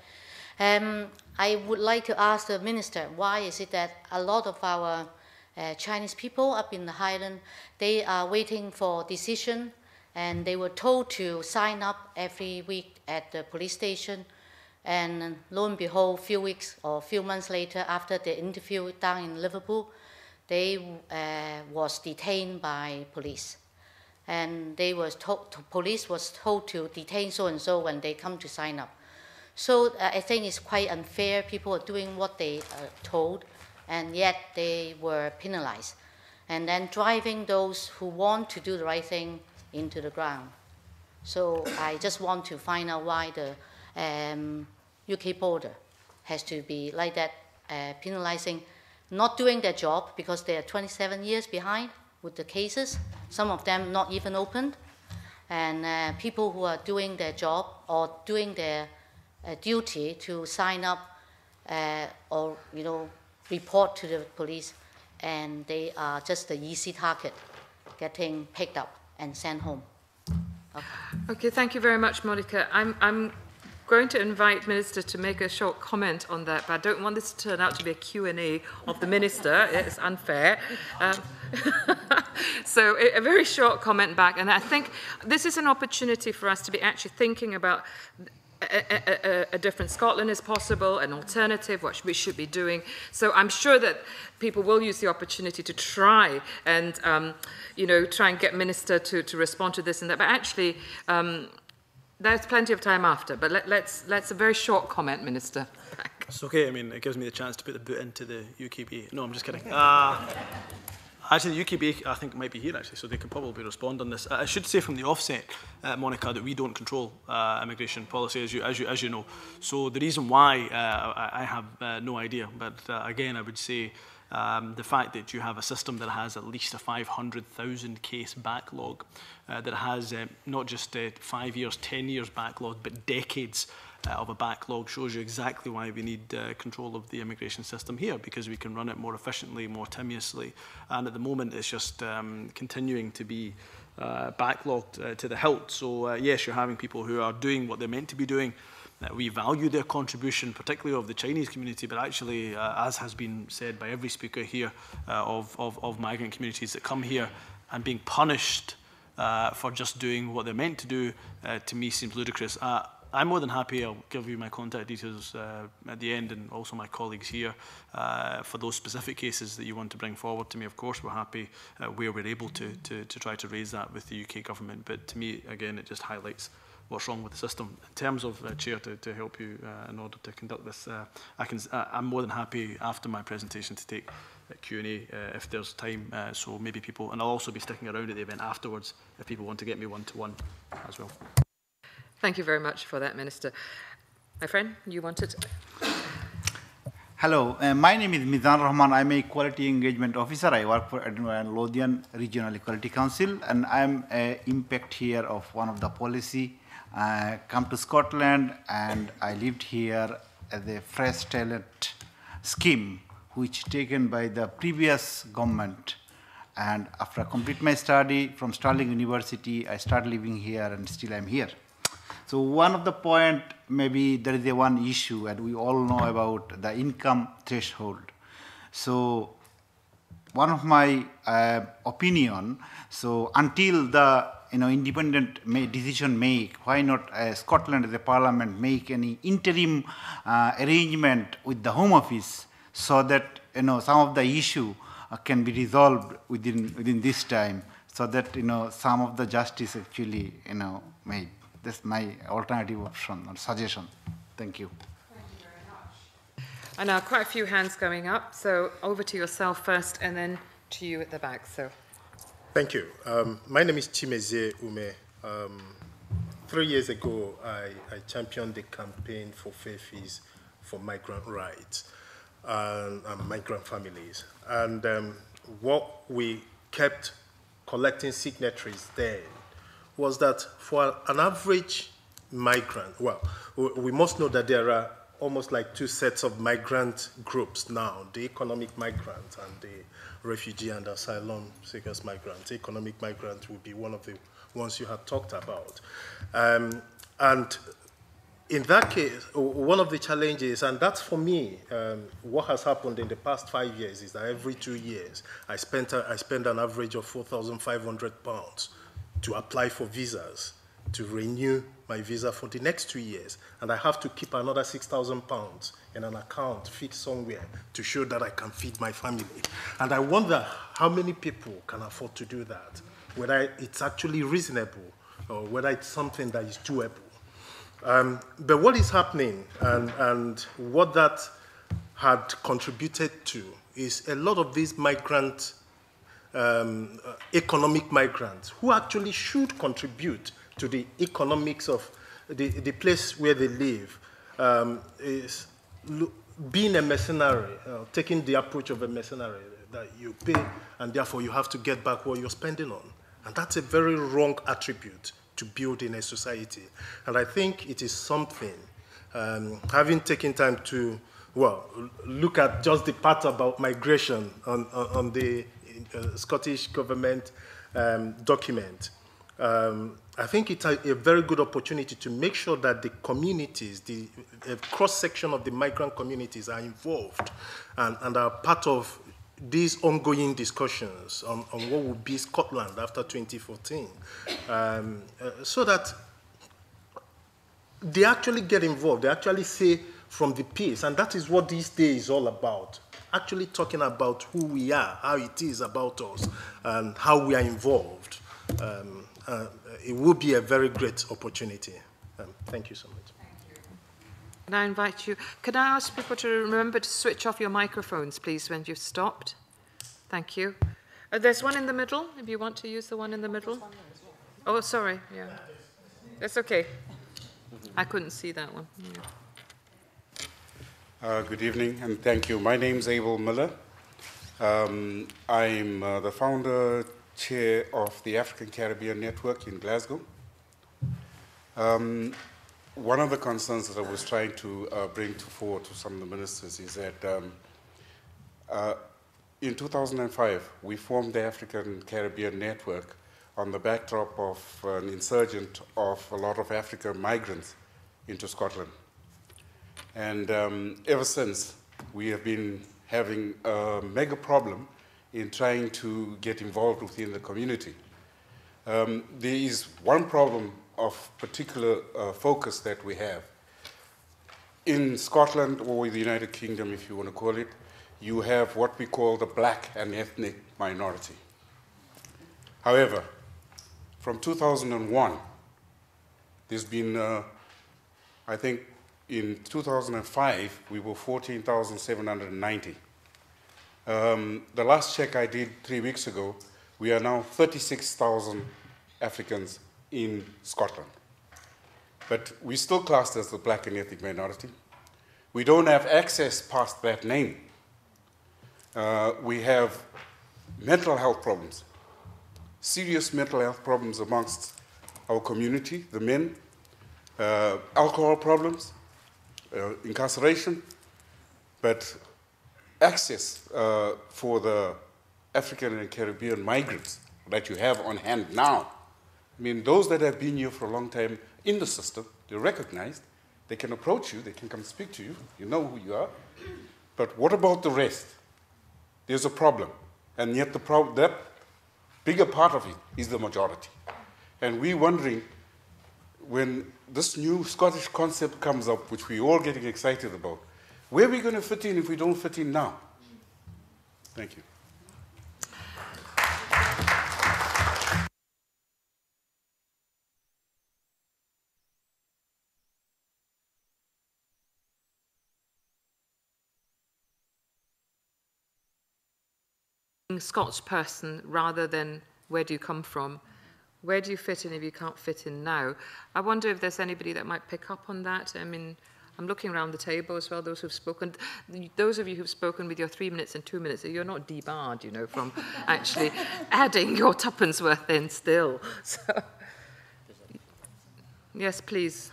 Speaker 16: I would like to ask the Minister, why is it that a lot of our Chinese people up in the Highlands, they are waiting for decision, and they were told to sign up every week at the police station, and lo and behold, a few weeks or a few months later, after the interview down in Liverpool, they was detained by police. And they was told, police was told to detain so-and-so when they come to sign up. So I think it's quite unfair. People are doing what they are told, and yet they were penalized. And then driving those who want to do the right thing into the ground. So I just want to find out why the UK border has to be like that, penalizing, not doing their job because they are 27 years behind with the cases, some of them not even opened, and people who are doing their job or doing their duty to sign up or report to the police, and they are just the easy target, getting picked up and sent home.
Speaker 3: Okay, thank you very much, Monica. I'm going to invite Minister to make a short comment on that, but I don't want this to turn out to be a Q&A of the Minister. It's unfair. So a very short comment back, and I think this is an opportunity for us to be actually thinking about a different Scotland is possible, an alternative, what we should be doing. So I'm sure that people will use the opportunity to try and, try and get Minister to respond to this and that. But actually, there's plenty of time after. But let's a very short comment, Minister.
Speaker 15: It's okay. I mean, it gives me the chance to put the boot into the UKB. No, I'm just kidding. Actually, the UKB, I think, might be here, actually, so they can probably respond on this. I should say from the offset, Monica, that we don't control immigration policy, as you know. So the reason why, I have no idea. But again, I would say the fact that you have a system that has at least a 500,000 case backlog, that has not just 5 years, 10 years backlog, but decades of a backlog, shows you exactly why we need control of the immigration system here, because we can run it more efficiently, more tenuously. And at the moment, it's just continuing to be backlogged to the hilt. So yes, you're having people who are doing what they're meant to be doing. We value their contribution, particularly of the Chinese community, but actually, as has been said by every speaker here, of migrant communities that come here and being punished for just doing what they're meant to do, to me seems ludicrous. I'm more than happy. I'll give you my contact details at the end, and also my colleagues here, for those specific cases that you want to bring forward to me. Of course, we're happy where we're able to try to raise that with the UK government. But to me, again, it just highlights what's wrong with the system. In terms of Chair, to help you in order to conduct this, I'm more than happy after my presentation to take Q&A if there's time. So maybe people, and I'll also be sticking around at the event afterwards if people want to get me one-to-one as well.
Speaker 3: Thank you very much for that, Minister. My friend, you wanted...
Speaker 17: Hello, my name is Mizan Rahman. I'm a Equality Engagement Officer. I work for Edinburgh and Lothian Regional Equality Council, and I'm an impact here of one of the policy. I come to Scotland, and I lived here as a fresh talent scheme, which taken by the previous government. And after I complete my study from Stirling University, I started living here, and still I'm here. So one of the point, maybe there is a one issue, and we all know about the income threshold. So one of my opinion, so until the independent decision make, why not Scotland as a parliament make any interim arrangement with the Home Office, so that some of the issue can be resolved within this time, so that some of the justice actually made. That's my alternative option or suggestion. Thank you.
Speaker 3: Thank you very much. And now quite a few hands going up, so over to yourself first and then to you at the back. So,
Speaker 18: thank you. My name is Twimukye Ume. 3 years ago, I championed the campaign for fair fees for migrant rights and migrant families. And what we kept collecting signatories then was that for an average migrant, well, we must know that there are almost like two sets of migrant groups now, the economic migrant and the refugee and asylum seekers migrant. The economic migrant would be one of the ones you had talked about. And in that case, one of the challenges, and that's for me, what has happened in the past 5 years is that every 2 years, I spend an average of £4,500 to apply for visas, to renew my visa for the next 2 years. And I have to keep another £6,000 in an account fixed somewhere to show that I can feed my family. And I wonder how many people can afford to do that, whether it's actually reasonable or whether it's something that is doable. But what is happening and what that had contributed to is a lot of these migrant economic migrants who actually should contribute to the economics of the place where they live, is being a mercenary, taking the approach of a mercenary, that you pay and therefore you have to get back what you're spending on. And that's a very wrong attribute to build in a society. And I think it is something, having taken time to, well, look at just the part about migration on the Scottish government document. I think it's a very good opportunity to make sure that the communities, the cross-section of the migrant communities are involved and are part of these ongoing discussions on what will be Scotland after 2014, so that they actually get involved. They actually say from the peers, and that is what this day is all about. Actually talking about who we are, how it is about us, and how we are involved. It will be a very great opportunity. Thank you so much.
Speaker 3: Can I invite you? Can I ask people to remember to switch off your microphones, please, when you've stopped? Thank you. There's one in the middle, if you want to use the one in the middle. Oh, sorry. Yeah. That's okay. I couldn't see that one. Yeah.
Speaker 19: Good evening, and thank you. My name is Abel Miller. I'm the founder, chair of the African Caribbean Network in Glasgow. One of the concerns that I was trying to bring forward to some of the ministers is that in 2005, we formed the African Caribbean Network on the backdrop of an insurgent of a lot of African migrants into Scotland. And ever since, we have been having a mega problem in trying to get involved within the community. There is one problem of particular focus that we have. In Scotland, or the United Kingdom, if you want to call it, you have what we call the black and ethnic minority. However, from 2001, there's been, I think in 2005, we were 14,790. The last check I did 3 weeks ago, we are now 36,000 Africans in Scotland. But we're still classed as the black and ethnic minority. We don't have access past that name. We have mental health problems, serious mental health problems amongst our community, the men, alcohol problems, incarceration, but access for the African and Caribbean migrants that you have on hand now. I mean, those that have been here for a long time in the system, they're recognized, they can approach you, they can come speak to you, you know who you are. But what about the rest? There's a problem, and yet that bigger part of it is the majority. And we're wondering, when this new Scottish concept comes up, which we're all getting excited about, where are we going to fit in if we don't fit in now? Thank you.
Speaker 3: Scots person rather than where do you come from? Where do you fit in if you can't fit in now? I wonder if there's anybody that might pick up on that. I mean, I'm looking around the table as well, those who've spoken. Those of you who've spoken with your 3 minutes and 2 minutes, you're not debarred, you know, from actually adding your tuppence worth in still. So, yes, please.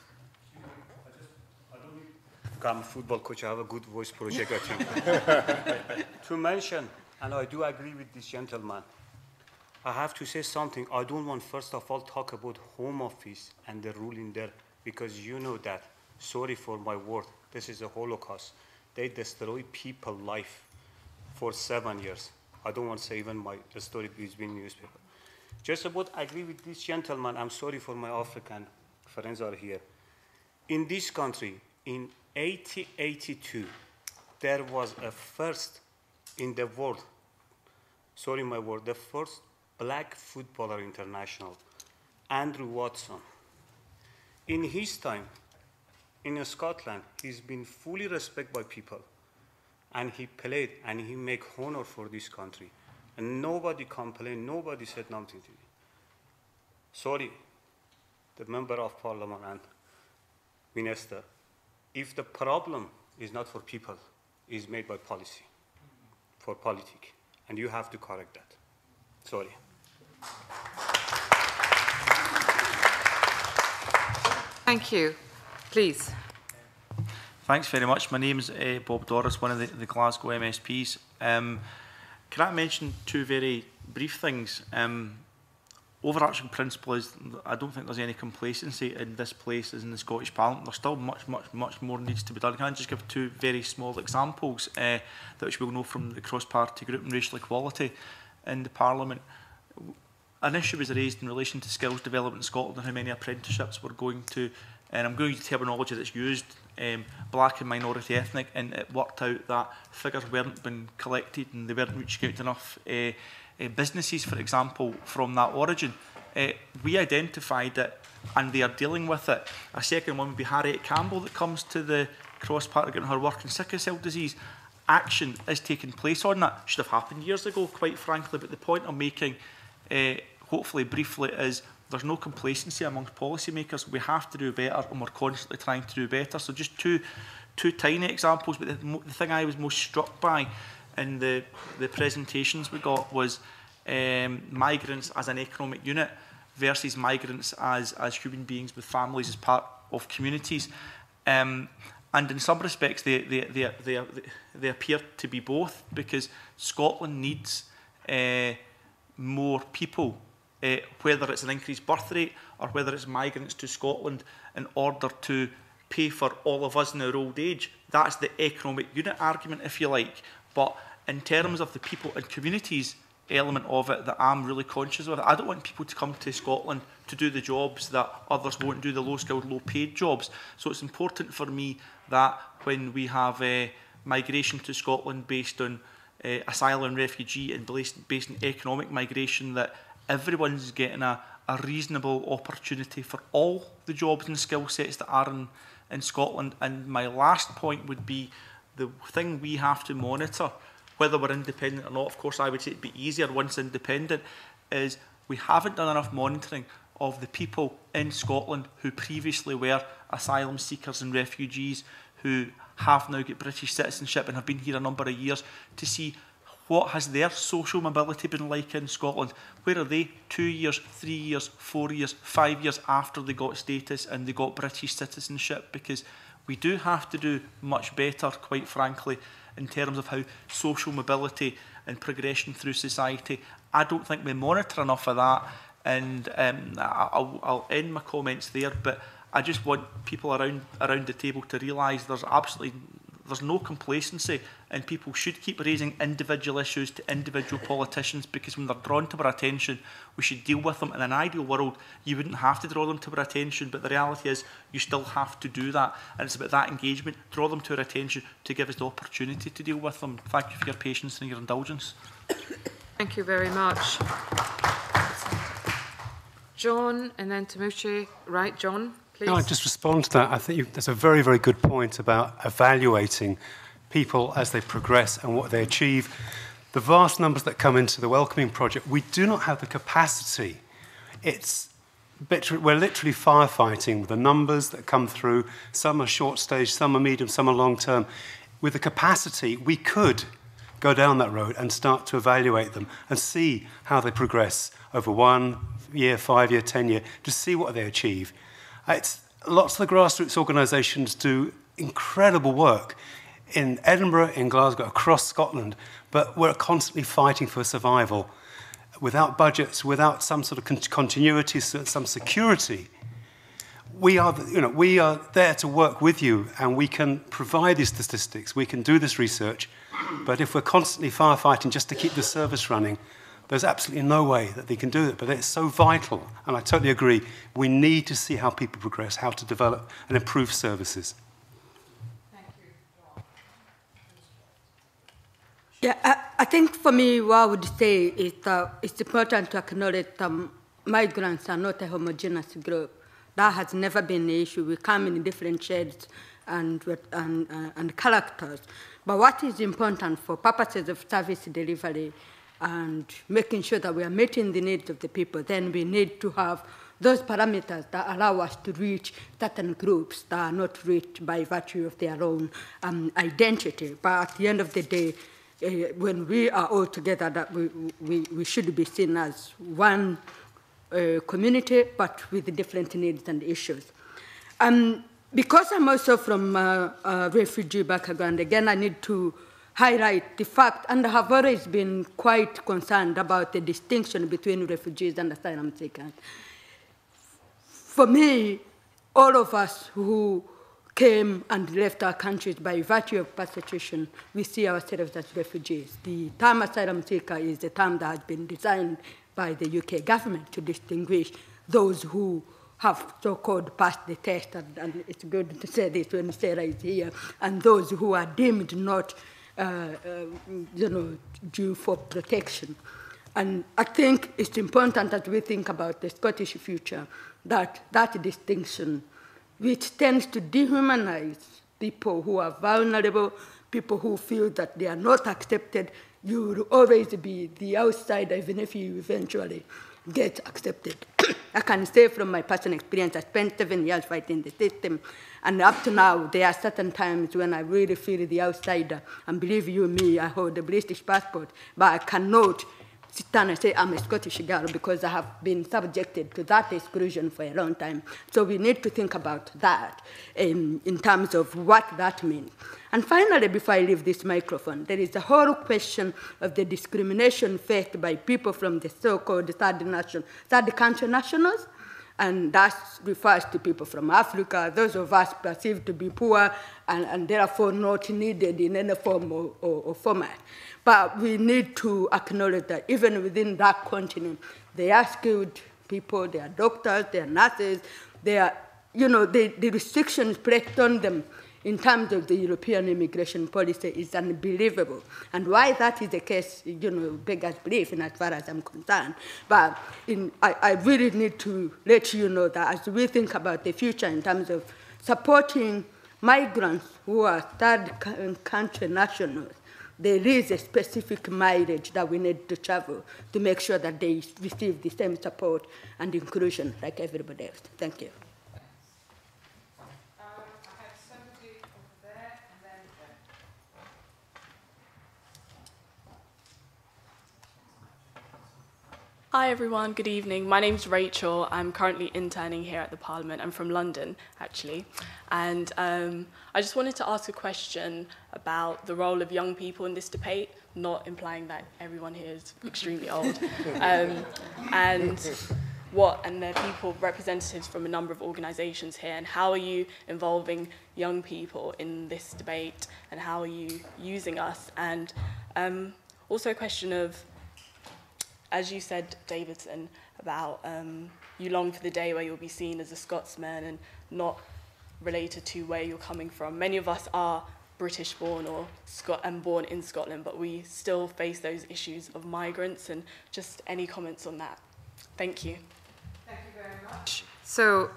Speaker 20: I'm a football coach, I have a good voice project, I think. To mention, and I do agree with this gentleman, I have to say something. I don't want, first of all, talk about Home Office and the ruling there, because you know that. Sorry for my word. This is a Holocaust. They destroy people's life for 7 years. I don't want to say even the story is being newspaper. Just about agree with this gentleman. I'm sorry for my African friends are here. In this country, in 1882, there was a first in the world, sorry my word, the first black footballer international, Andrew Watson. In his time, in Scotland, he's been fully respected by people, and he played and he made honor for this country, and nobody complained, nobody said nothing to him. Sorry, the member of parliament and minister, if the problem is not for people, it's made by policy, for politics, and you have to correct that. Sorry.
Speaker 3: Thank you. Please.
Speaker 21: Thanks very much. My name's Bob Doris, one of the Glasgow MSPs. Can I mention two very brief things? Overarching principle is I don't think there's any complacency in this place as in the Scottish Parliament. There's still much more needs to be done. Can I just give two very small examples that which we'll know from the cross-party group on racial equality in the Parliament? An issue was raised in relation to skills development in Scotland and how many apprenticeships were going to and I'm going to use terminology that's used, black and minority ethnic, and it worked out that figures weren't being collected and they weren't reaching out to enough businesses, for example, from that origin. We identified it and they are dealing with it. A second one would be Harriet Campbell that comes to the cross party getting her work in sickle cell disease. Action is taking place on that. Should have happened years ago, quite frankly, but the point I'm making, hopefully briefly, is there's no complacency amongst policymakers. We have to do better and we're constantly trying to do better. So just two tiny examples, but the thing I was most struck by in the presentations we got was migrants as an economic unit versus migrants as human beings with families as part of communities. And in some respects, they appear to be both, because Scotland needs more people, whether it's an increased birth rate or whether it's migrants to Scotland, in order to pay for all of us in our old age. That's the economic unit argument, if you like. But in terms of the people and communities element of it that I'm really conscious of, I don't want people to come to Scotland to do the jobs that others won't do, the low-skilled, low-paid jobs. So it's important for me that when we have migration to Scotland based on asylum and refugee and based on economic migration, that everyone's getting a reasonable opportunity for all the jobs and skill sets that are in Scotland. And my last point would be the thing we have to monitor, whether we're independent or not. Of course, I would say it'd be easier once independent, is we haven't done enough monitoring of the people in Scotland who previously were asylum seekers and refugees, who have now got British citizenship and have been here a number of years, to see what has their social mobility been like in Scotland. Where are they 2 years, 3 years, 4 years, 5 years after they got status and they got British citizenship? Because we do have to do much better, quite frankly, in terms of how social mobility and progression through society. I don't think we monitor enough of that, and I'll end my comments there, but I just want people around the table to realise there's no complacency, and people should keep raising individual issues to individual politicians, because when they're drawn to our attention, we should deal with them. In an ideal world, you wouldn't have to draw them to our attention, but the reality is you still have to do that, and it's about that engagement, draw them to our attention to give us the opportunity to deal with them. Thank you for your patience and your indulgence.
Speaker 3: Thank you very much. John, and then Twimukye. Right, John, please.
Speaker 11: Can I just respond to that? I think that's a very, very good point about evaluating people as they progress and what they achieve. The vast numbers that come into the Welcoming Project, we do not have the capacity. We're literally firefighting with the numbers that come through. Some are short stage, some are medium, some are long term. With the capacity, we could go down that road and start to evaluate them and see how they progress over 1 year, 5 year, 10 year, to see what they achieve. Lots of the grassroots organisations do incredible work in Edinburgh, in Glasgow, across Scotland, but we're constantly fighting for survival. Without budgets, without some sort of continuity, some security, we are there to work with you, and we can provide these statistics, we can do this research, but if we're constantly firefighting just to keep the service running, there's absolutely no way that they can do it, but it's so vital, and I totally agree, we need to see how people progress, how to develop and improve services.
Speaker 3: Thank you.
Speaker 7: Yeah, I think for me, what I would say is that it's important to acknowledge that migrants are not a homogeneous group. That has never been an issue. We come in different shades and characters. But what is important for purposes of service delivery and making sure that we are meeting the needs of the people, then we need to have those parameters that allow us to reach certain groups that are not reached by virtue of their own identity. But at the end of the day, when we are all together, that we should be seen as one community, but with different needs and issues. Because I'm also from a refugee background, again, I need to highlight the fact, and I have always been quite concerned about the distinction between refugees and asylum seekers. For me, all of us who came and left our countries by virtue of persecution, we see ourselves as refugees. The term asylum seeker is a term that has been designed by the UK government to distinguish those who have so-called passed the test, and it's good to say this when Sarah is here, and those who are deemed not, due for protection. And I think it's important that we think about the Scottish future, that distinction, which tends to dehumanize people who are vulnerable, people who feel that they are not accepted. You will always be the outsider, even if you eventually get accepted. I can say from my personal experience, I spent 7 years fighting the system, and up to now, there are certain times when I really feel the outsider. And believe you me, I hold a British passport, but I cannot sit down and say I'm a Scottish girl because I have been subjected to that exclusion for a long time. So we need to think about that in terms of what that means. And finally, before I leave this microphone, there is the whole question of the discrimination faced by people from the so-called third country nationals. And that refers to people from Africa, those of us perceived to be poor and therefore not needed in any form or format. But we need to acknowledge that even within that continent, there are skilled people, there are doctors, there are nurses, there are, the restrictions placed on them in terms of the European immigration policy is unbelievable. And why that is the case, beggars belief in as far as I'm concerned. But I really need to let you know that as we think about the future in terms of supporting migrants who are third country nationals, there is a specific mileage that we need to travel to make sure that they receive the same support and inclusion like everybody else. Thank you.
Speaker 2: Hi everyone, good evening. My name's Rachel. I'm currently interning here at the Parliament. I'm from London, actually. And I just wanted to ask a question about the role of young people in this debate, not implying that everyone here is extremely old. And there are people, representatives from a number of organisations here, and how are you involving young people in this debate, and how are you using us? And also a question of, as you said, Davidson, about you long for the day where you'll be seen as a Scotsman and not related to where you're coming from. Many of us are British-born or born in Scotland, but we still face those issues of migrants, and just any comments on that. Thank you.
Speaker 3: Thank you very much. So,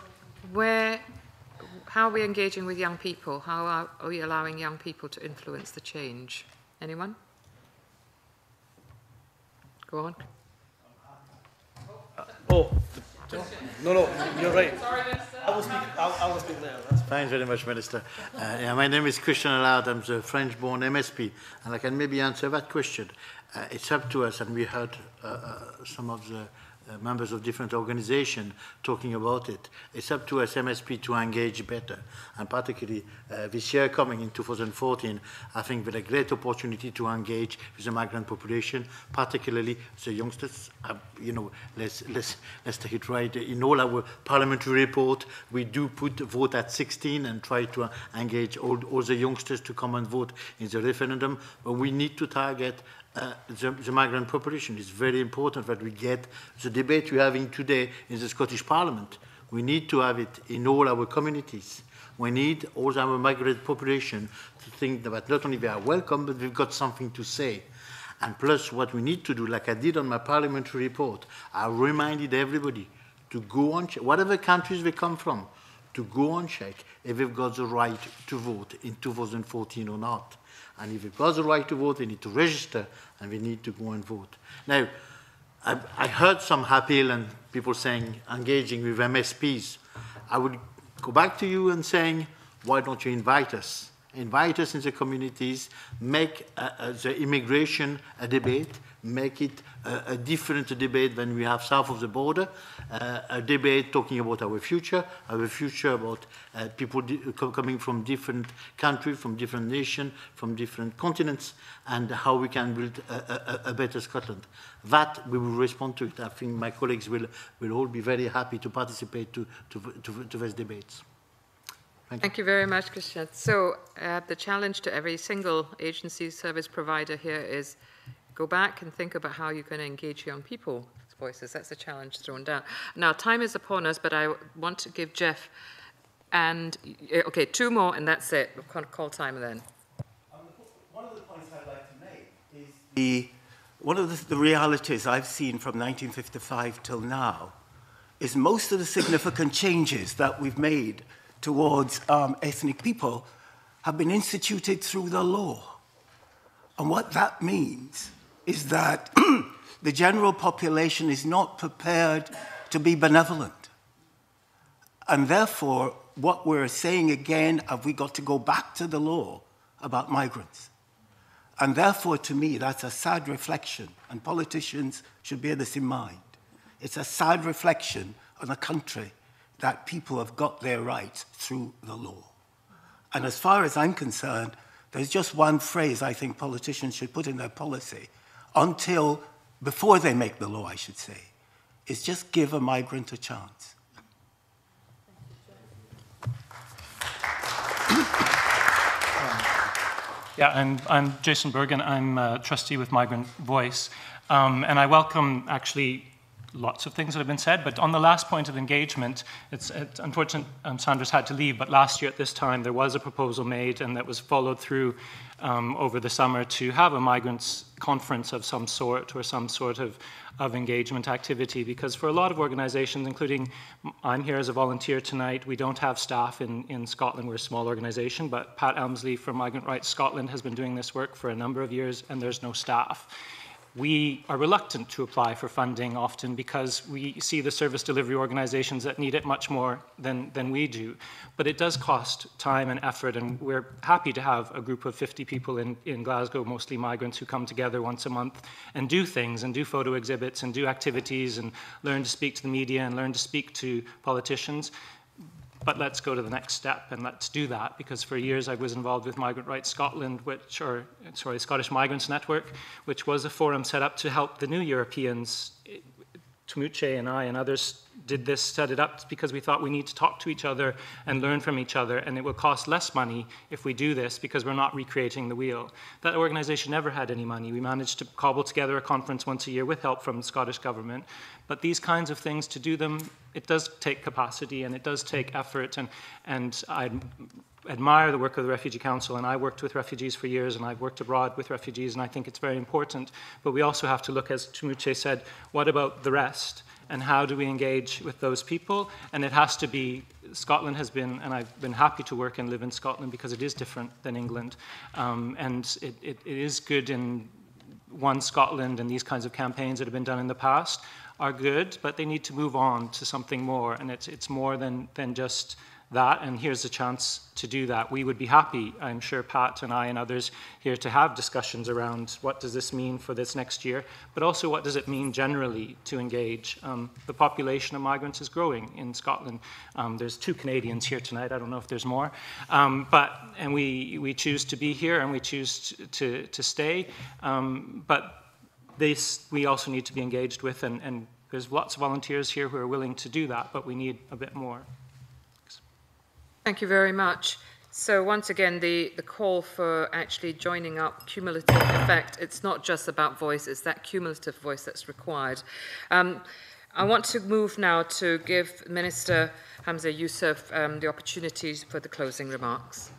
Speaker 3: how are we engaging with young people? How are we allowing young people to influence the change? Anyone? Go on.
Speaker 22: No, you're right. I will speak there. Thanks very much, Minister. My name is Christian Allard. I'm the French-born MSP, and I can maybe answer that question. It's up to us, and we heard some of the members of different organizations talking about it. It's up to us, MSP, to engage better. And particularly this year coming in 2014, I think with a great opportunity to engage with the migrant population, particularly the youngsters. Let's take it right. In all our parliamentary report, we do put vote at 16 and try to engage all the youngsters to come and vote in the referendum. But we need to target the migrant population. It's very important that we get the debate we're having today in the Scottish Parliament. We need to have it in all our communities. We need all our migrant population to think that not only they are welcome, but we've got something to say. And plus, what we need to do, like I did on my parliamentary report, I reminded everybody to go on, whatever countries they come from, to go on check if they've got the right to vote in 2014 or not. And if they've got the right to vote, they need to register, and they need to go and vote. Now, I heard some appeal and people saying engaging with MSPs. I would go back to you and saying, why don't you invite us? Invite us in the communities, make the immigration a debate, make it a different debate than we have south of the border, a debate talking about our future about people coming from different countries, from different nations, from different continents, and how we can build a better Scotland. That we will respond to it. I think my colleagues will all be very happy to participate to these debates.
Speaker 3: Thank you very much, Christian. So the challenge to every single agency service provider here is go back and think about how you're going to engage young people. voices. That's a challenge thrown down. Now, time is upon us, but I want to give Jeff and, okay, 2 more, and that's it. We'll call time then.
Speaker 9: One of the points I'd like to make is one of the realities I've seen from 1955 till now is most of the significant changes that we've made towards ethnic people have been instituted through the law. And what that means is that the general population is not prepared to be benevolent. And therefore, what we're saying again, have we got to go back to the law about migrants? And therefore, to me, that's a sad reflection, and politicians should bear this in mind. It's a sad reflection on a country that people have got their rights through the law. And as far as I'm concerned, there's just one phrase I think politicians should put in their policy before they make the law, I should say, is just give a migrant a chance.
Speaker 4: Yeah, I'm Jason Bergen. I'm a trustee with Migrant Voice. And I welcome, actually, lots of things that have been said, but on the last point of engagement, it's unfortunate Sandra's had to leave, but last year at this time there was a proposal made and that was followed through over the summer to have a migrants conference of some sort or some sort of engagement activity, because for a lot of organizations, including I'm here as a volunteer tonight, we don't have staff in Scotland. We're a small organization, but Pat Elmsley from Migrant Rights Scotland has been doing this work for a number of years and there's no staff. We are reluctant to apply for funding often because we see the service delivery organizations that need it much more than we do. But it does cost time and effort, and we're happy to have a group of 50 people in Glasgow, mostly migrants, who come together once a month and do things, and do photo exhibits, and do activities, and learn to speak to the media, and learn to speak to politicians. But let's go to the next step and let's do that, because for years I was involved with Migrant Rights Scotland, Scottish Migrants Network, which was a forum set up to help the new Europeans. Twimukye and I and others did this, set it up because we thought we need to talk to each other and learn from each other, and it will cost less money if we do this because we're not recreating the wheel. That organization never had any money. We managed to cobble together a conference once a year with help from the Scottish government. But these kinds of things, to do them, it does take capacity and it does take effort, and I admire the work of the Refugee Council, and I worked with refugees for years, and I've worked abroad with refugees, and I think it's very important. But we also have to look, as Twimukye said, what about the rest? And how do we engage with those people? And it has to be, Scotland has been, and I've been happy to work and live in Scotland because it is different than England. And it is good in One Scotland, and these kinds of campaigns that have been done in the past are good, but they need to move on to something more, and it's more than just that, and here's a chance to do that. We would be happy, I'm sure Pat and I and others here, to have discussions around what does this mean for this next year, but also what does it mean generally to engage. The population of migrants is growing in Scotland. There's 2 Canadians here tonight, I don't know if there's more, and we choose to be here and we choose to stay, but we also need to be engaged with, and there's lots of volunteers here who are willing to do that, but we need a bit more.
Speaker 3: Thank you very much. So once again, the call for actually joining up, cumulative effect, it's not just about voice, it's that cumulative voice that's required. I want to move now to give Minister Hamza Yusuf the opportunity for the closing remarks.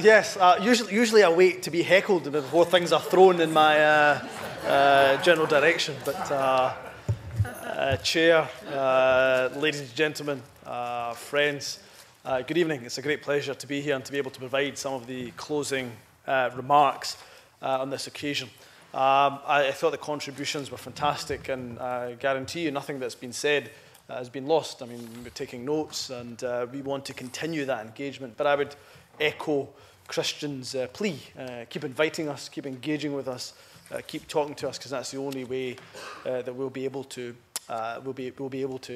Speaker 15: Yes, usually I wait to be heckled before things are thrown in my general direction, but Chair, ladies and gentlemen, friends, good evening. It's a great pleasure to be here and to be able to provide some of the closing remarks on this occasion. I thought the contributions were fantastic, and I guarantee you nothing that's been said has been lost. I mean, we're taking notes, and we want to continue that engagement, but I would echo Christian's plea. Keep inviting us, keep engaging with us, keep talking to us, because that's the only way that we'll be able to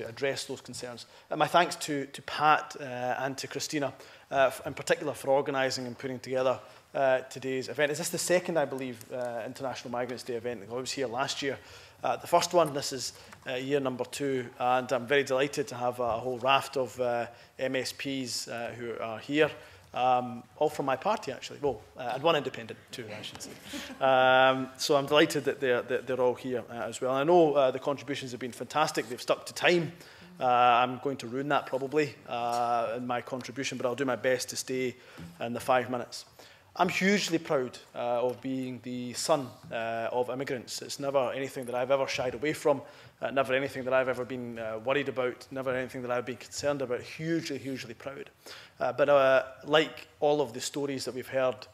Speaker 15: address those concerns. And my thanks to Pat and to Christina in particular for organising and putting together today's event. Is this the second, I believe, International Migrants Day event? I was here last year, the first one. This is year number 2, and I'm very delighted to have a whole raft of MSPs who are here, all from my party, actually. Well, and one independent, too, I should say. So I'm delighted that they're all here as well. I know the contributions have been fantastic. They've stuck to time. I'm going to ruin that probably in my contribution, but I'll do my best to stay in the 5 minutes. I'm hugely proud of being the son of immigrants. It's never anything that I've ever shied away from, never anything that I've ever been worried about, never anything that I've been concerned about. Hugely, hugely proud. But like all of the stories that we've heard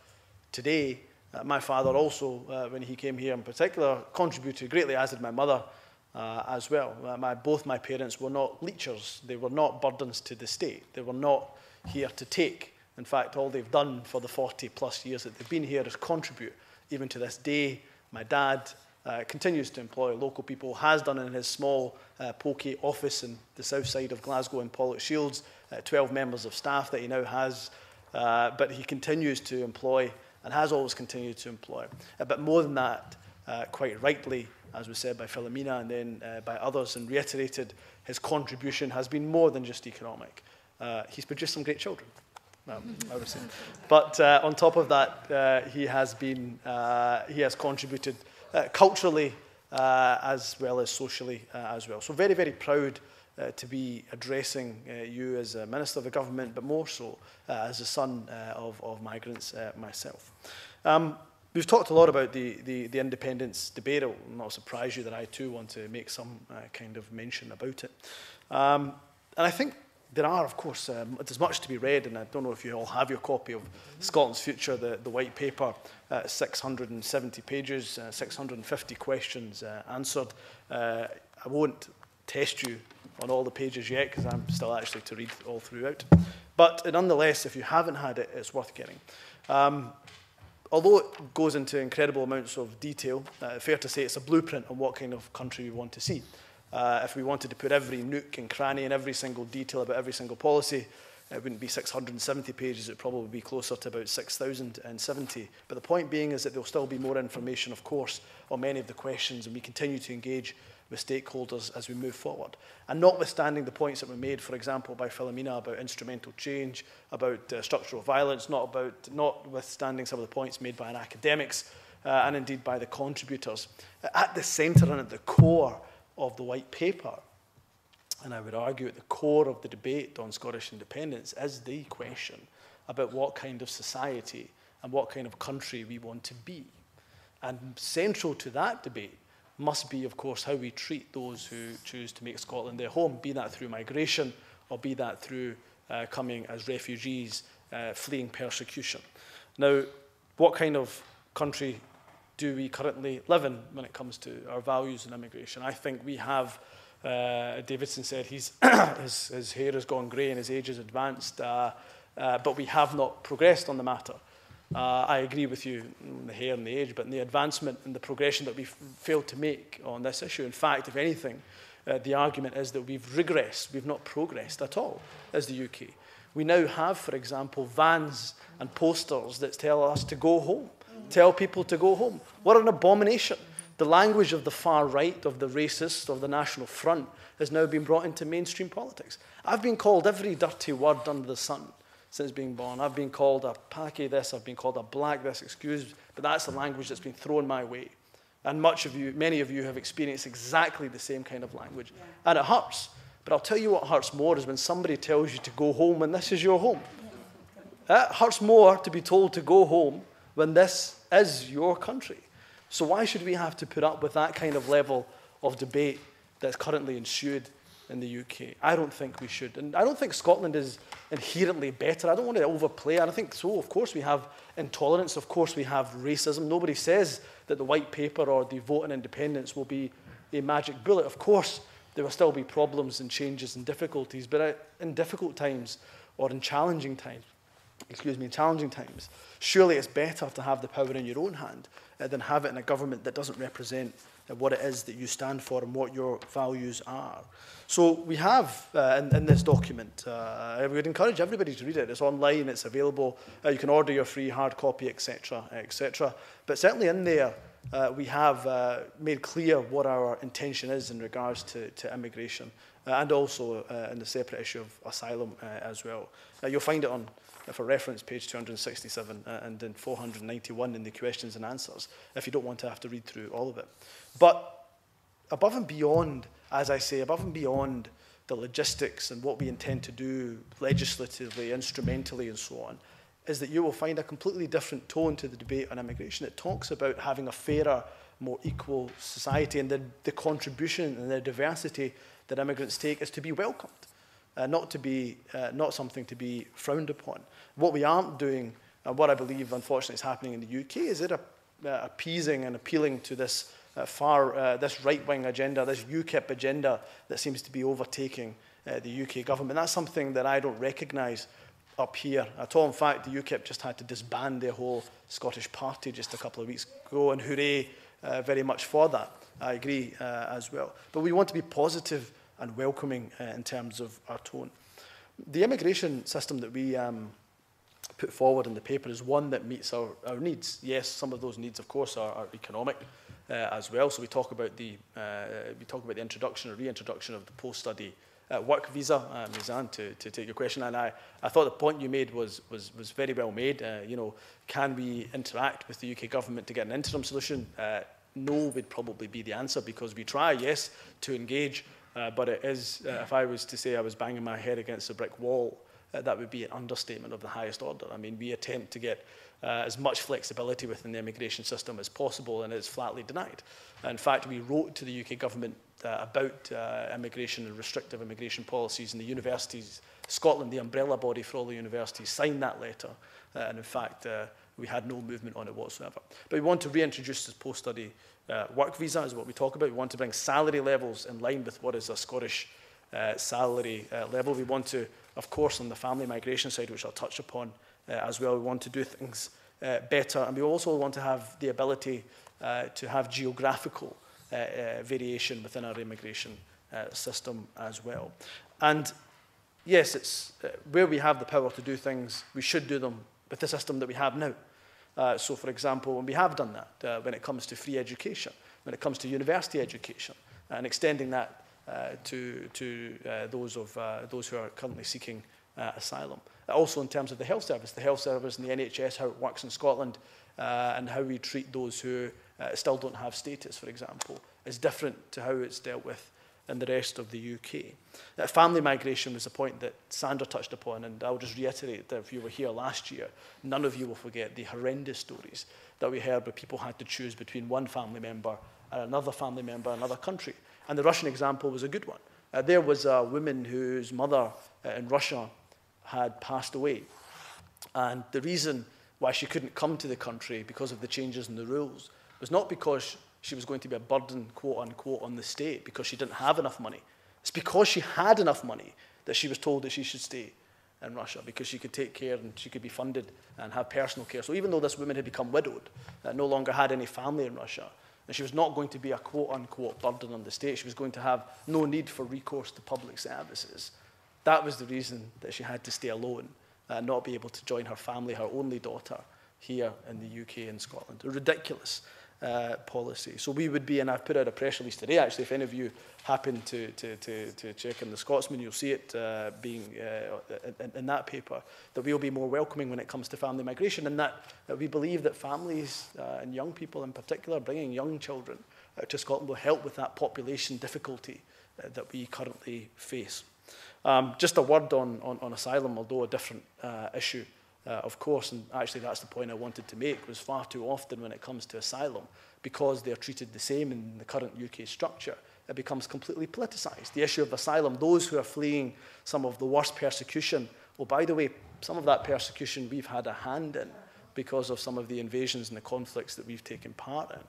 Speaker 15: today, my father also, when he came here in particular, contributed greatly, as did my mother as well. Both my parents were not leechers. They were not burdens to the state. They were not here to take. In fact, all they've done for the 40-plus years that they've been here is contribute. Even to this day, my dad continues to employ local people, has done in his small pokey office in the south side of Glasgow in Pollokshields, 12 members of staff that he now has, but he continues to employ and has always continued to employ. But more than that, quite rightly, as was said by Philomena and then by others and reiterated, his contribution has been more than just economic. He's produced some great children. I would say. But on top of that, he has contributed culturally as well as socially as well. So very, very proud to be addressing you as a Minister of the Government, but more so as a son of migrants myself. We've talked a lot about the independence debate. It will not surprise you that I too want to make some kind of mention about it. And I think there are, of course, there's much to be read, and I don't know if you all have your copy of Scotland's Future, the white paper, 670 pages, 650 questions answered. I won't test you on all the pages yet, because I'm still actually to read all throughout. But nonetheless, if you haven't had it, it's worth getting. Although it goes into incredible amounts of detail, fair to say it's a blueprint on what kind of country we want to see. If we wanted to put every nook and cranny and every single detail about every single policy, it wouldn't be 670 pages, it would probably be closer to about 6,070. But the point being is that there'll still be more information, of course, on many of the questions, and we continue to engage with stakeholders as we move forward. And notwithstanding the points that were made, for example, by Philomena about instrumental change, about structural violence, notwithstanding some of the points made by academics and indeed by the contributors, at the centre and at the core of the white paper, and I would argue at the core of the debate on Scottish independence, is the question about what kind of society and what kind of country we want to be. And central to that debate must be, of course, how we treat those who choose to make Scotland their home, be that through migration or be that through coming as refugees, fleeing persecution. Now, what kind of country do we currently live in when it comes to our values in immigration? I think we have, Davidson said his hair has gone grey and his age is advanced, but we have not progressed on the matter. I agree with you in the hair and the age, but in the advancement and the progression that we've failed to make on this issue. In fact, if anything, the argument is that we've regressed, we've not progressed at all as the UK. We now have, for example, vans and posters that tell us to go home. Tell people to go home. What an abomination. The language of the far right, of the racists, of the National Front, has now been brought into mainstream politics. I've been called every dirty word under the sun since being born. I've been called a packy this, I've been called a black this, excuse, but that's the language that's been thrown my way. And many of you have experienced exactly the same kind of language. Yeah. And it hurts. But I'll tell you what hurts more is when somebody tells you to go home when this is your home. It hurts more to be told to go home when this is your country. So why should we have to put up with that kind of level of debate that's currently ensued in the UK? I don't think we should. And I don't think Scotland is inherently better. I don't want to overplay. I don't think so. Of course we have intolerance. Of course we have racism. Nobody says that the white paper or the vote on independence will be a magic bullet. Of course there will still be problems and changes and difficulties, but in difficult times or in challenging times, surely it's better to have the power in your own hand than have it in a government that doesn't represent what it is that you stand for and what your values are. So we have in this document, we would encourage everybody to read it. It's online, it's available. You can order your free hard copy, etc., etc. But certainly in there, we have made clear what our intention is in regards to immigration, and also in the separate issue of asylum as well. You'll find it on, for reference, page 267 and then 491 in the questions and answers, if you don't want to have to read through all of it. But above and beyond, as I say, above and beyond the logistics and what we intend to do legislatively, instrumentally, and so on, is that you will find a completely different tone to the debate on immigration. It talks about having a fairer, more equal society, and the contribution and the diversity that immigrants take is to be welcomed, not something to be frowned upon. What we aren't doing, and what I believe unfortunately is happening in the UK, is appeasing and appealing to this this right-wing agenda, this UKIP agenda that seems to be overtaking the UK government. That's something that I don't recognise up here at all. In fact, the UKIP just had to disband their whole Scottish party just a couple of weeks ago, and hooray very much for that. I agree as well. But we want to be positive and welcoming in terms of our tone. The immigration system that we put forward in the paper is one that meets our needs. Yes, some of those needs, of course, are economic as well. So we talk about the introduction or reintroduction of the post-study work visa, Mizan, to take your question. And I thought the point you made was very well made. You know, can we interact with the UK government to get an interim solution? No would probably be the answer, because we try, yes, to engage, but it is, if I was to say I was banging my head against a brick wall, that would be an understatement of the highest order. I mean, we attempt to get as much flexibility within the immigration system as possible, and it is flatly denied. In fact, we wrote to the UK government about immigration and restrictive immigration policies, and the universities, Scotland, the umbrella body for all the universities, signed that letter, and in fact, we had no movement on it whatsoever. But we want to reintroduce this post-study work visa, is what we talk about. We want to bring salary levels in line with what is a Scottish salary level. We want to, of course, on the family migration side, which I'll touch upon as well, we want to do things better, and we also want to have the ability to have geographical variation within our immigration system as well. And yes, it's where we have the power to do things, we should do them with the system that we have now. So, for example, when we have done that, when it comes to free education, when it comes to university education, and extending that to those who are currently seeking asylum. Also in terms of the health service and the NHS, how it works in Scotland, and how we treat those who still don't have status, for example, is different to how it's dealt with in the rest of the UK. Family migration was a point that Sandra touched upon, and I'll just reiterate that if you were here last year, none of you will forget the horrendous stories that we heard where people had to choose between one family member and another family member in another country. And the Russian example was a good one. There was a woman whose mother in Russia had passed away. And the reason why she couldn't come to the country because of the changes in the rules was not because she was going to be a burden, quote unquote, on the state because she didn't have enough money. It's because she had enough money that she was told that she should stay in Russia, because she could take care and she could be funded and have personal care. So even though this woman had become widowed, no longer had any family in Russia, and she was not going to be a quote unquote burden on the state, she was going to have no need for recourse to public services. That was the reason that she had to stay alone and not be able to join her family, her only daughter, here in the UK and Scotland. A ridiculous policy. So we would be, and I've put out a press release today, actually, if any of you happen to check in the Scotsman, you'll see it being in that paper, that we'll be more welcoming when it comes to family migration, and that we believe that families and young people in particular, bringing young children to Scotland will help with that population difficulty that we currently face. Just a word on asylum, although a different issue, of course, and actually that's the point I wanted to make, was far too often when it comes to asylum, because they're treated the same in the current UK structure, it becomes completely politicised. The issue of asylum, those who are fleeing some of the worst persecution, well, by the way, some of that persecution we've had a hand in because of some of the invasions and the conflicts that we've taken part in.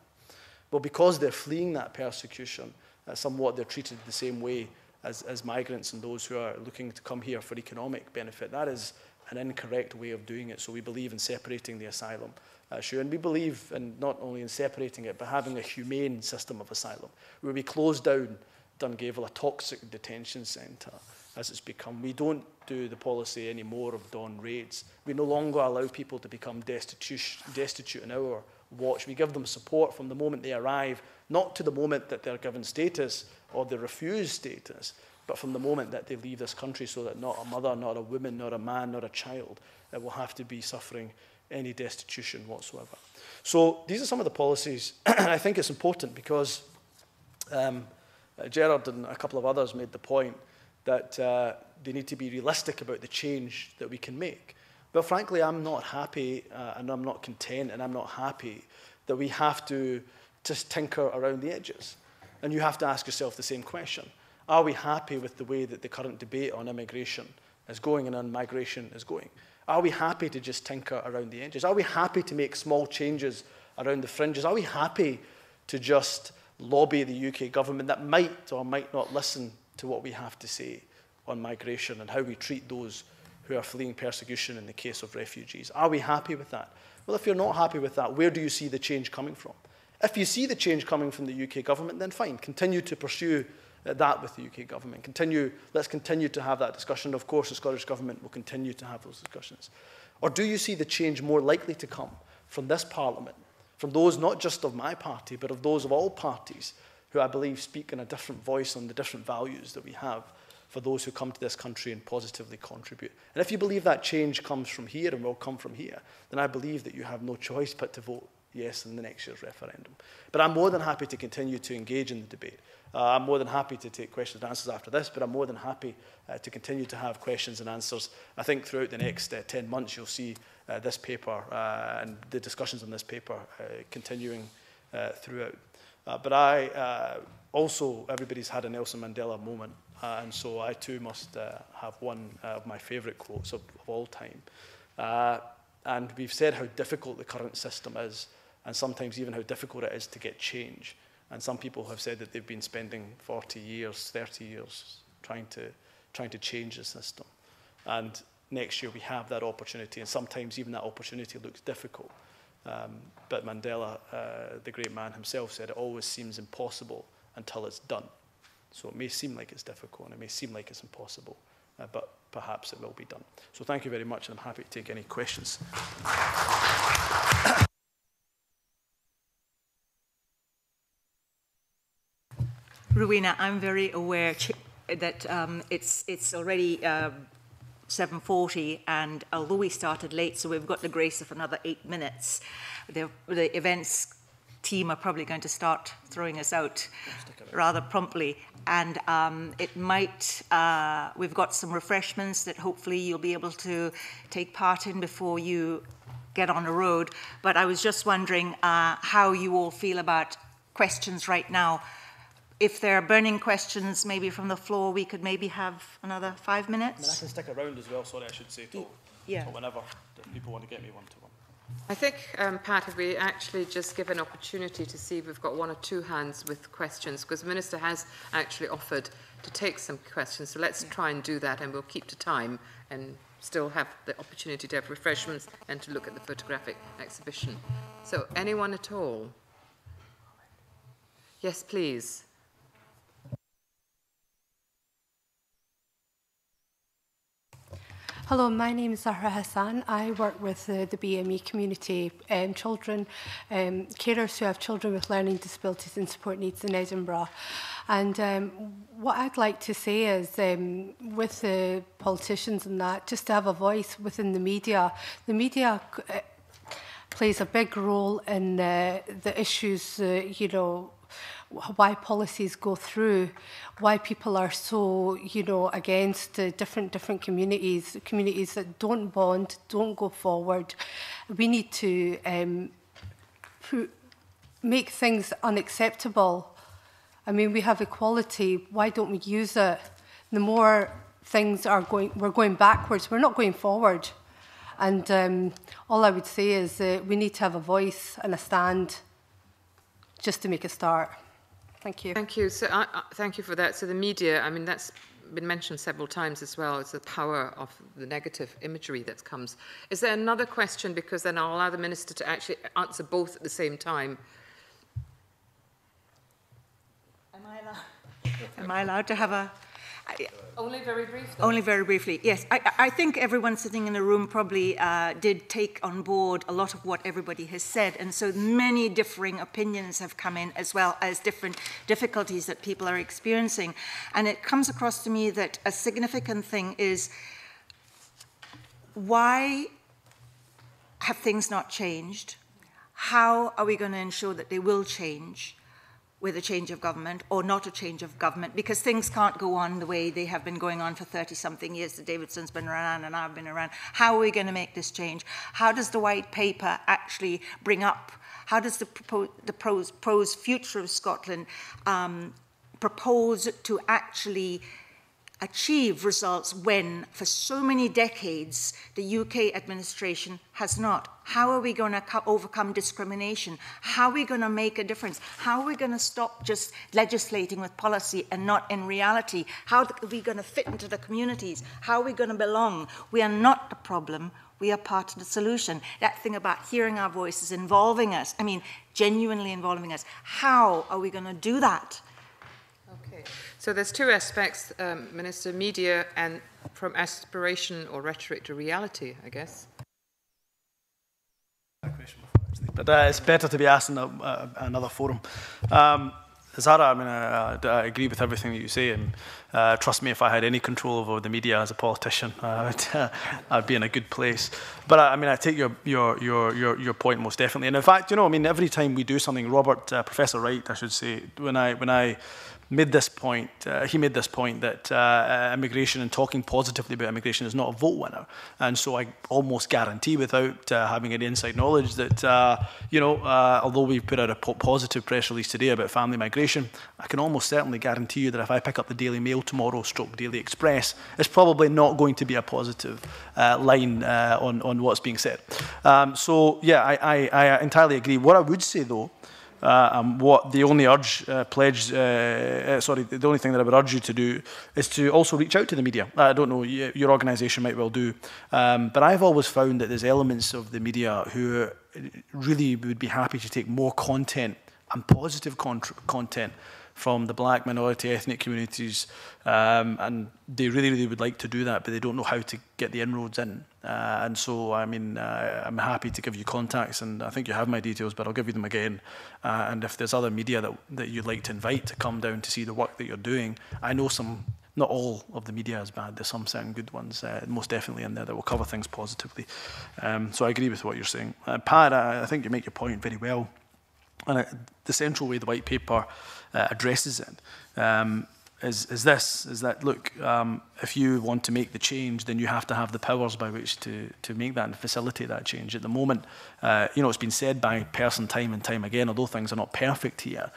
Speaker 15: Well, because they're fleeing that persecution, somewhat they're treated the same way as migrants and those who are looking to come here for economic benefit. That is an incorrect way of doing it. So we believe in separating the asylum issue, and we believe in not only in separating it, but having a humane system of asylum, where we close down Dungavel, a toxic detention centre, as it's become. We don't do the policy anymore of dawn raids. We no longer allow people to become destitute in our watch. We give them support from the moment they arrive, not to the moment that they're given status or they refuse status, but from the moment that they leave this country, so that not a mother, not a woman, not a man, not a child will have to be suffering any destitution whatsoever. So these are some of the policies. I think it's important because Gerard and a couple of others made the point that they need to be realistic about the change that we can make. But frankly, I'm not happy and I'm not content and I'm not happy that we have to just tinker around the edges. And you have to ask yourself the same question. Are we happy with the way that the current debate on immigration is going and on migration is going? Are we happy to just tinker around the edges? Are we happy to make small changes around the fringes? Are we happy to just lobby the UK government that might or might not listen to what we have to say on migration and how we treat those who are fleeing persecution in the case of refugees? Are we happy with that? Well, if you're not happy with that, where do you see the change coming from? If you see the change coming from the UK government, then fine, continue to pursue that with the UK government. Let's continue to have that discussion. Of course, the Scottish Government will continue to have those discussions. Or do you see the change more likely to come from this Parliament, from those not just of my party, but of those of all parties who I believe speak in a different voice on the different values that we have for those who come to this country and positively contribute? And if you believe that change comes from here and will come from here, then I believe that you have no choice but to vote yes in the next year's referendum. But I'm more than happy to continue to engage in the debate. I'm more than happy to take questions and answers after this, but I'm more than happy to continue to have questions and answers. I think throughout the next 10 months, you'll see this paper and the discussions on this paper continuing throughout. But also, everybody's had a Nelson Mandela moment, and so I too must have one of my favourite quotes of all time. And we've said how difficult the current system is, and sometimes even how difficult it is to get change. And some people have said that they've been spending 40 years, 30 years trying to change the system. And next year we have that opportunity, and sometimes even that opportunity looks difficult. But Mandela, the great man himself, said it always seems impossible until it's done. So it may seem like it's difficult and it may seem like it's impossible, but perhaps it will be done. So thank you very much, and I'm happy to take any questions.
Speaker 1: Rowena, I'm very aware that it's already 7:40, and although we started late, so we've got the grace of another 8 minutes, the events team are probably going to start throwing us out rather promptly. And it might, we've got some refreshments that hopefully you'll be able to take part in before you get on the road. But I was just wondering how you all feel about questions right now. If there are burning questions, maybe from the floor, we could maybe have another 5 minutes.
Speaker 15: I mean, I can stick around as well, sorry, I should say, till whenever people want to get me one-to-one.
Speaker 3: I think, Pat, if we actually just give an opportunity to see if we've got one or two hands with questions, because the Minister has actually offered to take some questions. So let's try and do that, and we'll keep to time and still have the opportunity to have refreshments and to look at the photographic exhibition. So anyone at all? Yes, please.
Speaker 5: Hello, my name is Zahra Hassan. I work with the BME community, children, carers who have children with learning disabilities and support needs in Edinburgh. And what I'd like to say is, with the politicians and that, just to have a voice within the media. The media plays a big role in the issues, you know, why policies go through, why people are so, you know, against different communities that don't bond, don't go forward. We need to make things unacceptable. I mean, we have equality. Why don't we use it? The more things are we're going backwards. We're not going forward. And all I would say is we need to have a voice and a stand just to make a start. Thank you.
Speaker 3: Thank you. So thank you for that. So the media, I mean, that's been mentioned several times as well. It's the power of the negative imagery that comes. Is there another question? Because then I'll allow the Minister to actually answer both at the same time.
Speaker 1: Am I allowed to have a...
Speaker 3: Only very briefly.
Speaker 1: Only very briefly, yes. I think everyone sitting in the room probably did take on board a lot of what everybody has said, and so many differing opinions have come in, as well as different difficulties that people are experiencing. And it comes across to me that a significant thing is, why have things not changed? How are we going to ensure that they will change with a change of government or not a change of government? Because things can't go on the way they have been going on for 30-something years. The Davidson's been around and I've been around. How are we going to make this change? How does the white paper actually bring up, how does the proposed future of Scotland propose to actually achieve results when, for so many decades, the UK administration has not? How are we going to overcome discrimination? How are we going to make a difference? How are we going to stop just legislating with policy and not in reality? How are we going to fit into the communities? How are we going to belong? We are not the problem. We are part of the solution. That thing about hearing our voices, involving us, I mean, genuinely involving us. How are we going to do that?
Speaker 3: Okay. So there's two aspects, Minister, media and from aspiration or rhetoric to reality, I guess.
Speaker 15: But it's better to be asked in another forum. Zara, I mean, I agree with everything that you say, and trust me, if I had any control over the media as a politician, I'd be in a good place. But I mean, I take your point most definitely. And in fact, you know, I mean, every time we do something, Professor Wright, I should say, when I made this point, he made this point that immigration and talking positively about immigration is not a vote winner. And so I almost guarantee, without having any inside knowledge, that, you know, although we've put out a positive press release today about family migration, I can almost certainly guarantee you that if I pick up the Daily Mail tomorrow, Daily Express, it's probably not going to be a positive line on what's being said. So, yeah, I entirely agree. What I would say, though, what the only the only thing that I would urge you to do is to also reach out to the media. I don't know, your organisation might well do, but I've always found that there's elements of the media who really would be happy to take more content and positive content from the black minority ethnic communities, and they really would like to do that, but they don't know how to get the inroads in. And so, I mean, I'm happy to give you contacts, and I think you have my details, but I'll give you them again. And if there's other media that you'd like to invite to come down to see the work that you're doing, I know some, not all of the media is bad, there's some certain good ones, most definitely in there, that will cover things positively. So I agree with what you're saying. Pat, I think you make your point very well. And the central way the white paper addresses it is that, look, if you want to make the change, then you have to have the powers by which to make that and facilitate that change. At the moment, you know, it's been said by person time and time again, although things are not perfect here,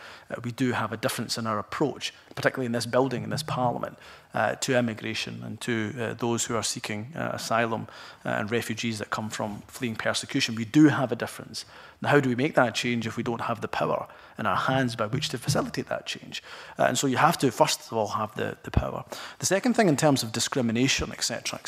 Speaker 15: we do have a difference in our approach, particularly in this building, in this parliament, to immigration and to those who are seeking asylum and refugees that come from fleeing persecution. We do have a difference. Now, how do we make that change if we don't have the power in our hands by which to facilitate that change? And so you have to, first of all, have the power. The second thing, in terms of discrimination, etc.,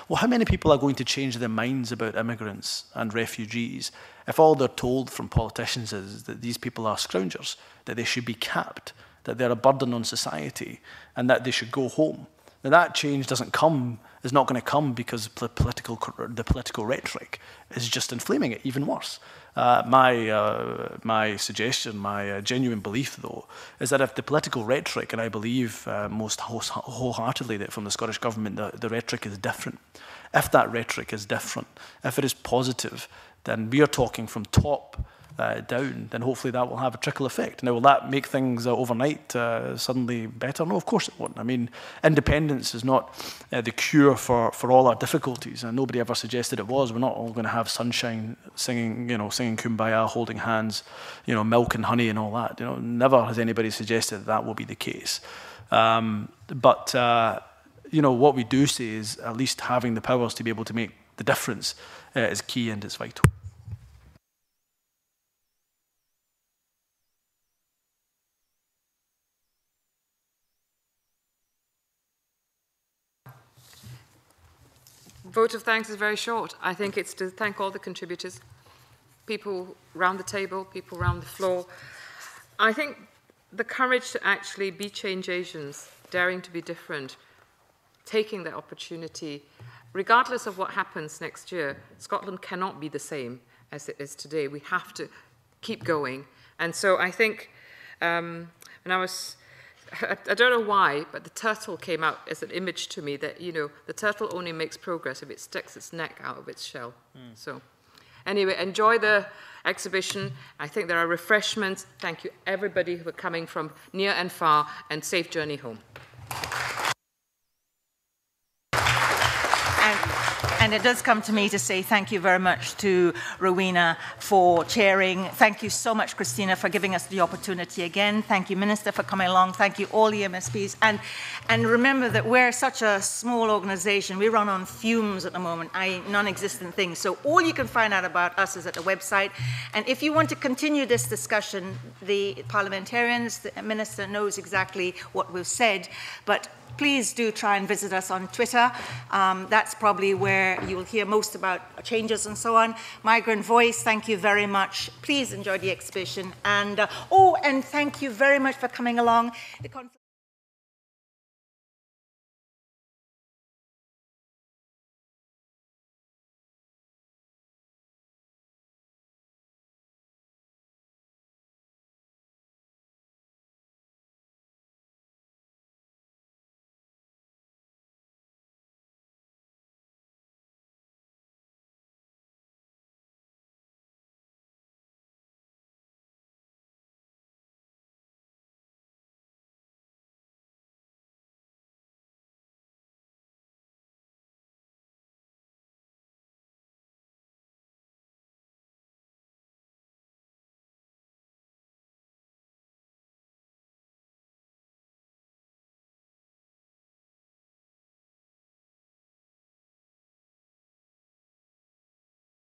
Speaker 15: well, how many people are going to change their minds about immigrants and refugees if all they're told from politicians is that these people are scourgers, that they should be capped, that they're a burden on society, and that they should go home? Now, that change is not going to come because the political rhetoric is just inflaming it even worse. My suggestion, my genuine belief, though, is that if the political rhetoric, and I believe most wholeheartedly that from the Scottish Government the rhetoric is different, if that rhetoric is different, if it is positive, then we are talking from top down, then hopefully that will have a trickle effect. Now, will that make things overnight suddenly better? No, of course it won't. I mean, independence is not the cure for all our difficulties, and nobody ever suggested it was. We're not all going to have sunshine, singing Kumbaya, holding hands, milk and honey and all that. Never has anybody suggested that will be the case. But what we do say is at least having the powers to be able to make the difference is key and it's vital.
Speaker 3: Vote of thanks is very short. I think it's to thank all the contributors, people round the table, people round the floor. I think the courage to actually be change agents daring to be different, taking that opportunity. Regardless of what happens next year, Scotland cannot be the same as it is today. We have to keep going. And so I think when I don't know why, but the turtle came out as an image to me that, you know, the turtle only makes progress if it sticks its neck out of its shell. So anyway, enjoy the exhibition. I think there are refreshments. Thank you, everybody who are coming from near and far, and safe journey home.
Speaker 1: And it does come to me to say thank you very much to Rowena for chairing. Thank you so much, Christina, for giving us the opportunity again. Thank you, Minister, for coming along. Thank you, all the MSPs. And remember that we're such a small organization. We run on fumes at the moment, non-existent things. So all you can find out about us is at the website. And if you want to continue this discussion, the parliamentarians, the Minister knows exactly what we've said, but please do try and visit us on Twitter. That's probably where you will hear most about changes and so on. Migrant Voice, thank you very much. Please enjoy the exhibition. And, and thank you very much for coming along.